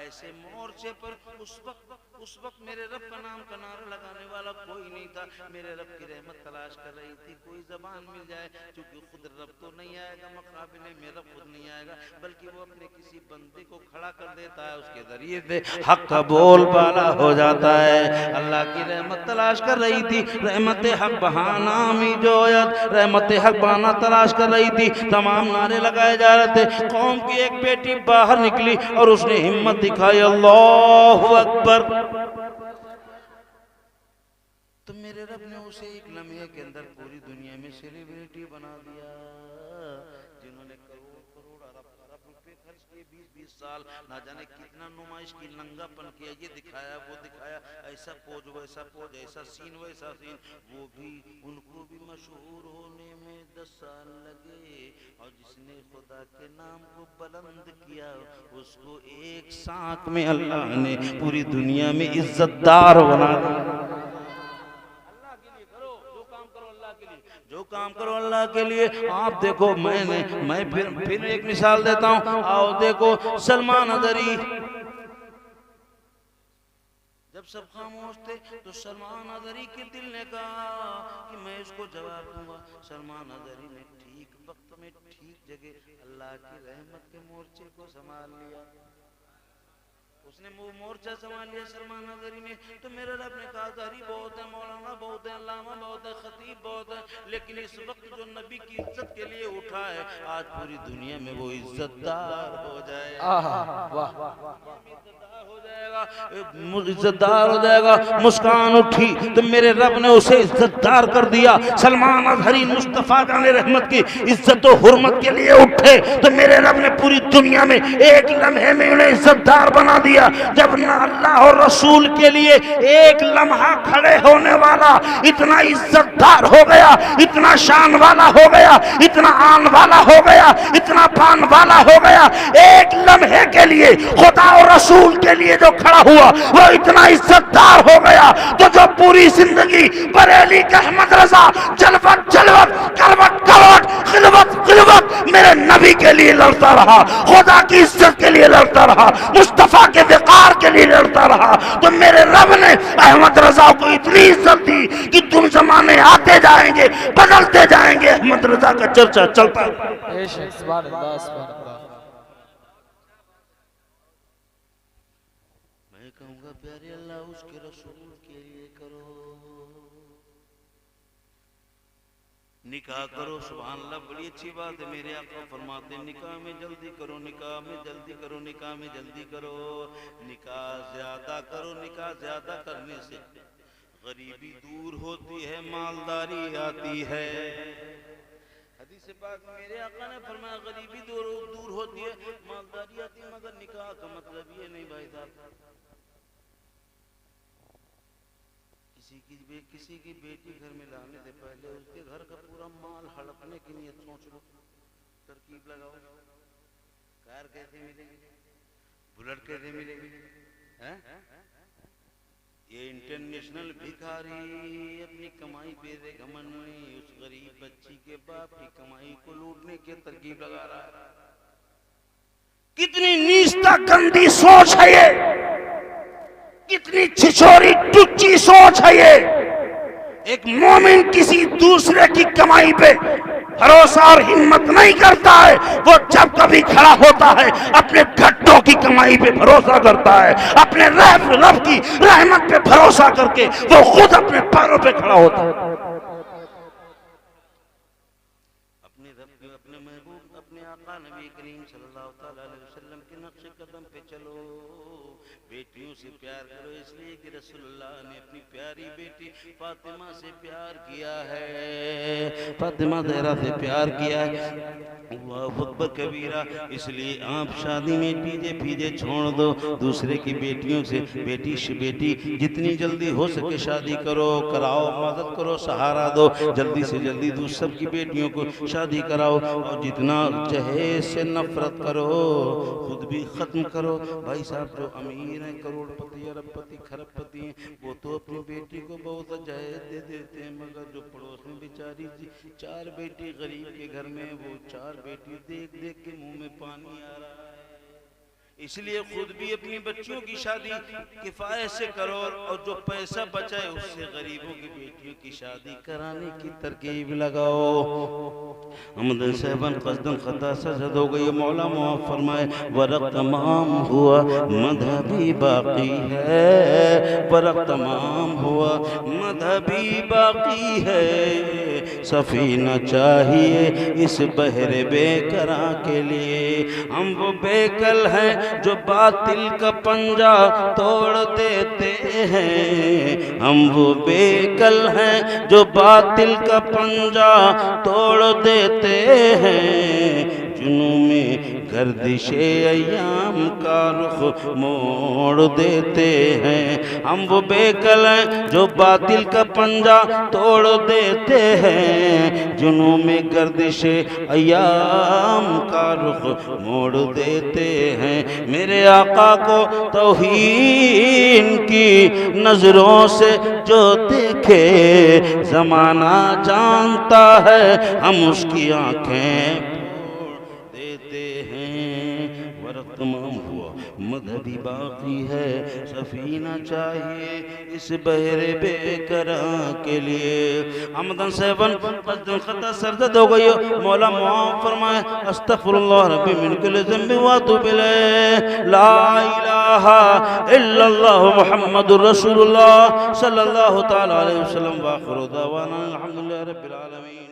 ऐसे मोर्चे पर उस वक्त मेरे रब का नाम का नारा लगाने वाला कोई नहीं था। मेरे रब की रहमत तलाश कर रही थी, कोई जबान मिल जाए, क्योंकि खुद रब तो नहीं आएगा मुकाबले में, रब खुद नहीं आएगा, बल्कि वो अपने किसी बंदे को खड़ा कर देता है, उसके जरिए से हक का बोलबाला हो जाता है। अल्लाह की रहमत तलाश कर रही थी, रहमत हक बहाना मी जोयत, रहमत हक बहाना तलाश कर रही थी, तमाम नारे लगाए जा रहे थे। कौम की एक बेटी बाहर निकली और उसने हिम्मत दिखाई, अल्लाहु अकबर, तो मेरे रब ने उसे एक लम्हे के अंदर पूरी दुनिया में सेलिब्रिटी बना दिया। जिन्होंने करोड़ अरब रुपए खर्च किए, 20-20 साल ना जाने कितना नुमाइश की, नंगापन किया, ये दिखाया वो दिखाया, ऐसा पोज वैसा पोज, ऐसा सीन वैसा सीन, वो भी उनको भी मशहूर होने में 10 साल लगे। और जिसने खुदा के नाम को बुलंद किया उसको एक साथ में अल्लाह ने पूरी दुनिया में इज्जतदार बना दिया। जो काम करो अल्लाह के लिए। आप देखो, मैं फिर एक मिसाल देता हूँ। आओ देखो, सलमान अदरी, जब सब खामोश थे तो सलमान अदरी के दिल ने कहा कि मैं इसको जवाब दूंगा। सलमान अदरी ने ठीक वक्त में ठीक जगह अल्लाह की रहमत के मोर्चे को संभाल लिया, उसने मोर्चा संभाल लिया सलमान अदरी ने। तो मेरे रब ने कहा अदरी बहुत है, मौलाना बहुत है, अल्लामा बहुत है, खतीब बहुत है, लेकिन इस वक्त जो नबी की इज्जत के लिए उठा है, आज पूरी दुनिया में वो इज्जतदार हो जाएगा, इज्जतदार हो जाएगा। मुस्कान उठी तो मेरे रब ने उसे इज्जतदार कर दिया। सलमान अजहरी मुस्तफा जाने रहमत की इज्जत और हुर्मत के लिए उठे तो मेरे रब ने पूरी दुनिया में एक लम्हे में उन्हें इज्जतदार बना दिया। जब ना अल्लाह और रसूल के लिए एक लम्हा खड़े होने वाला इतना इज्जतदार हो गया, इतना शान वाला हो गया, इतना आन वाला हो गया, इतना पान वाला हो गया, एक लम्हे के लिए खुदा और रसूल के लिए जो खड़ा हुआ वो इतना इज्जतदार हो गया। तो जो पूरी जिंदगी बरेली के अहमद रजा जलवत जलवत करवट करवट खिलवत खिलवत मेरे नबी के लिए लड़ता रहा, खुदा की इज्जत के लिए लड़ता रहा, मुस्तफा के विकार के लिए लड़ता रहा, तो मेरे रब ने अहमद रजा को इतनी इज्जत दी कि तुम जमाने आते जाएंगे, बदलते जाएंगे, अहमद रजा का चर्चा चलता है। कहूंगा प्यारे अल्लाह उसके रसूल के लिए करो, निकाह करो। सुभान अल्लाह, बड़ी अच्छी बात है। मेरे आका फरमाते निकाह में जल्दी करो, निकाह में जल्दी करो, निकाह में जल्दी करो, निकाह ज्यादा करो। निकाह ज्यादा करने से गरीबी दूर होती है, मालदारी आती है। हदीस पाक में मेरे आका ने फरमाया गरीबी दूर होती है, मालदारी आती है। मगर निकाह का मतलब ये नहीं भाई साहब किसी की बेटी घर में लाने से पहले उसके घर का पूरा माल हड़पने की नियत सोच लो, तरकीब लगाओ। कार कैसे मिलेगी, बुलेट कैसे मिलेगी, हैं? ये इंटरनेशनल भिखारी अपनी कमाई पे से घमंड में उस गरीब बच्ची के बाप की कमाई को लूटने की तरकीब लगा रहा है। कितनी नीच गलीस्ता गंदी सोच है ये, कितनी छिछोरी टुच्ची सोच है ये। एक मोमिन किसी दूसरे की कमाई पे भरोसा और हिम्मत नहीं करता है। वो जब कभी खड़ा होता है अपने घट्टों की कमाई पे भरोसा करता है, अपने रब की रहमत पे भरोसा करके वो खुद अपने पैरों पे खड़ा होता है। अपने रब, अपने महबूब, अपने आका नबी करीम सल्लल्लाहु अलैहि वसल्लम के नक्शे कदम पे चलो। बेटियों से प्यार करो, इसलिए कि रसूलुल्लाह ने अपनी प्यारी बेटी फातिमा से प्यार किया है, फातिमा ज़हरा से प्यार किया है। अल्लाहु अकबर कबीरा। इसलिए आप शादी में पीछे पीछे छोड़ दो दूसरे की बेटियों से। बेटी जितनी जल्दी हो सके शादी करो, कराओ, मदद करो, सहारा दो, जल्दी से जल्दी दूसरी सबकी बेटियों को शादी कराओ। और जितना जहेज से नफरत करो खुद भी खत्म करो। भाई साहब जो अमीर हैं, करोड़पति, अरबपति, खरबपति हैं, वो तो अपनी बेटी को बहुत जहेज दे देते हैं, मगर जो पड़ोस में बेचारी 4 बेटी गरीब के घर में, वो 4 बेटी देख देख के मुंह में पानी आ रहा है। इसलिए खुद भी अपनी बच्चियों की शादी किफायत से करो और जो पैसा बचाए उससे गरीबों की बेटियों की शादी कराने की तरकीब लगाओ। हमदन सहबन कसदन खता सजद हो गई। मौला मुआफ़ फरमाए वरक तमाम हुआ मदहबी बाकी है, वरक तमाम हुआ मदहबी बाकी है। सफीना चाहिए इस बहरे बेकरा के लिए। हम वो बेकल हैं जो बातिल का पंजा तोड़ देते हैं। हम वो बेकल हैं जो बातिल का पंजा तोड़ देते हैं। जुनून में गर्दिशे अय्याम का रुख मोड़ देते हैं। हम वो बेकल हैं जो बातिल का पंजा तोड़ देते हैं। जुनून में गर्दिशे अय्याम का रुख मोड़ देते हैं। मेरे आका को तौहीन की नजरों से जो देखे जमाना जानता है, हम उसकी आंखें तमाम हुआ मदहबी बाकी है। सफीना चाहिए इस बहरे बेकरा के लिए। हमदन सेवन खता सरदद हो गई। मौला मुआफ़ फरमाए अस्तगफिरुल्लाह रब्बी मिन कुल्लि ज़ंबि व अतूबु इलैह। ला इलाहा इल्लल्लाह मुहम्मदुर रसूलुल्लाह सल्लल्लाहु तआला अलैहि वसल्लम। व आखिरु दावाना अल्हम्दुलिल्लाहि रब्बिल आलमीन।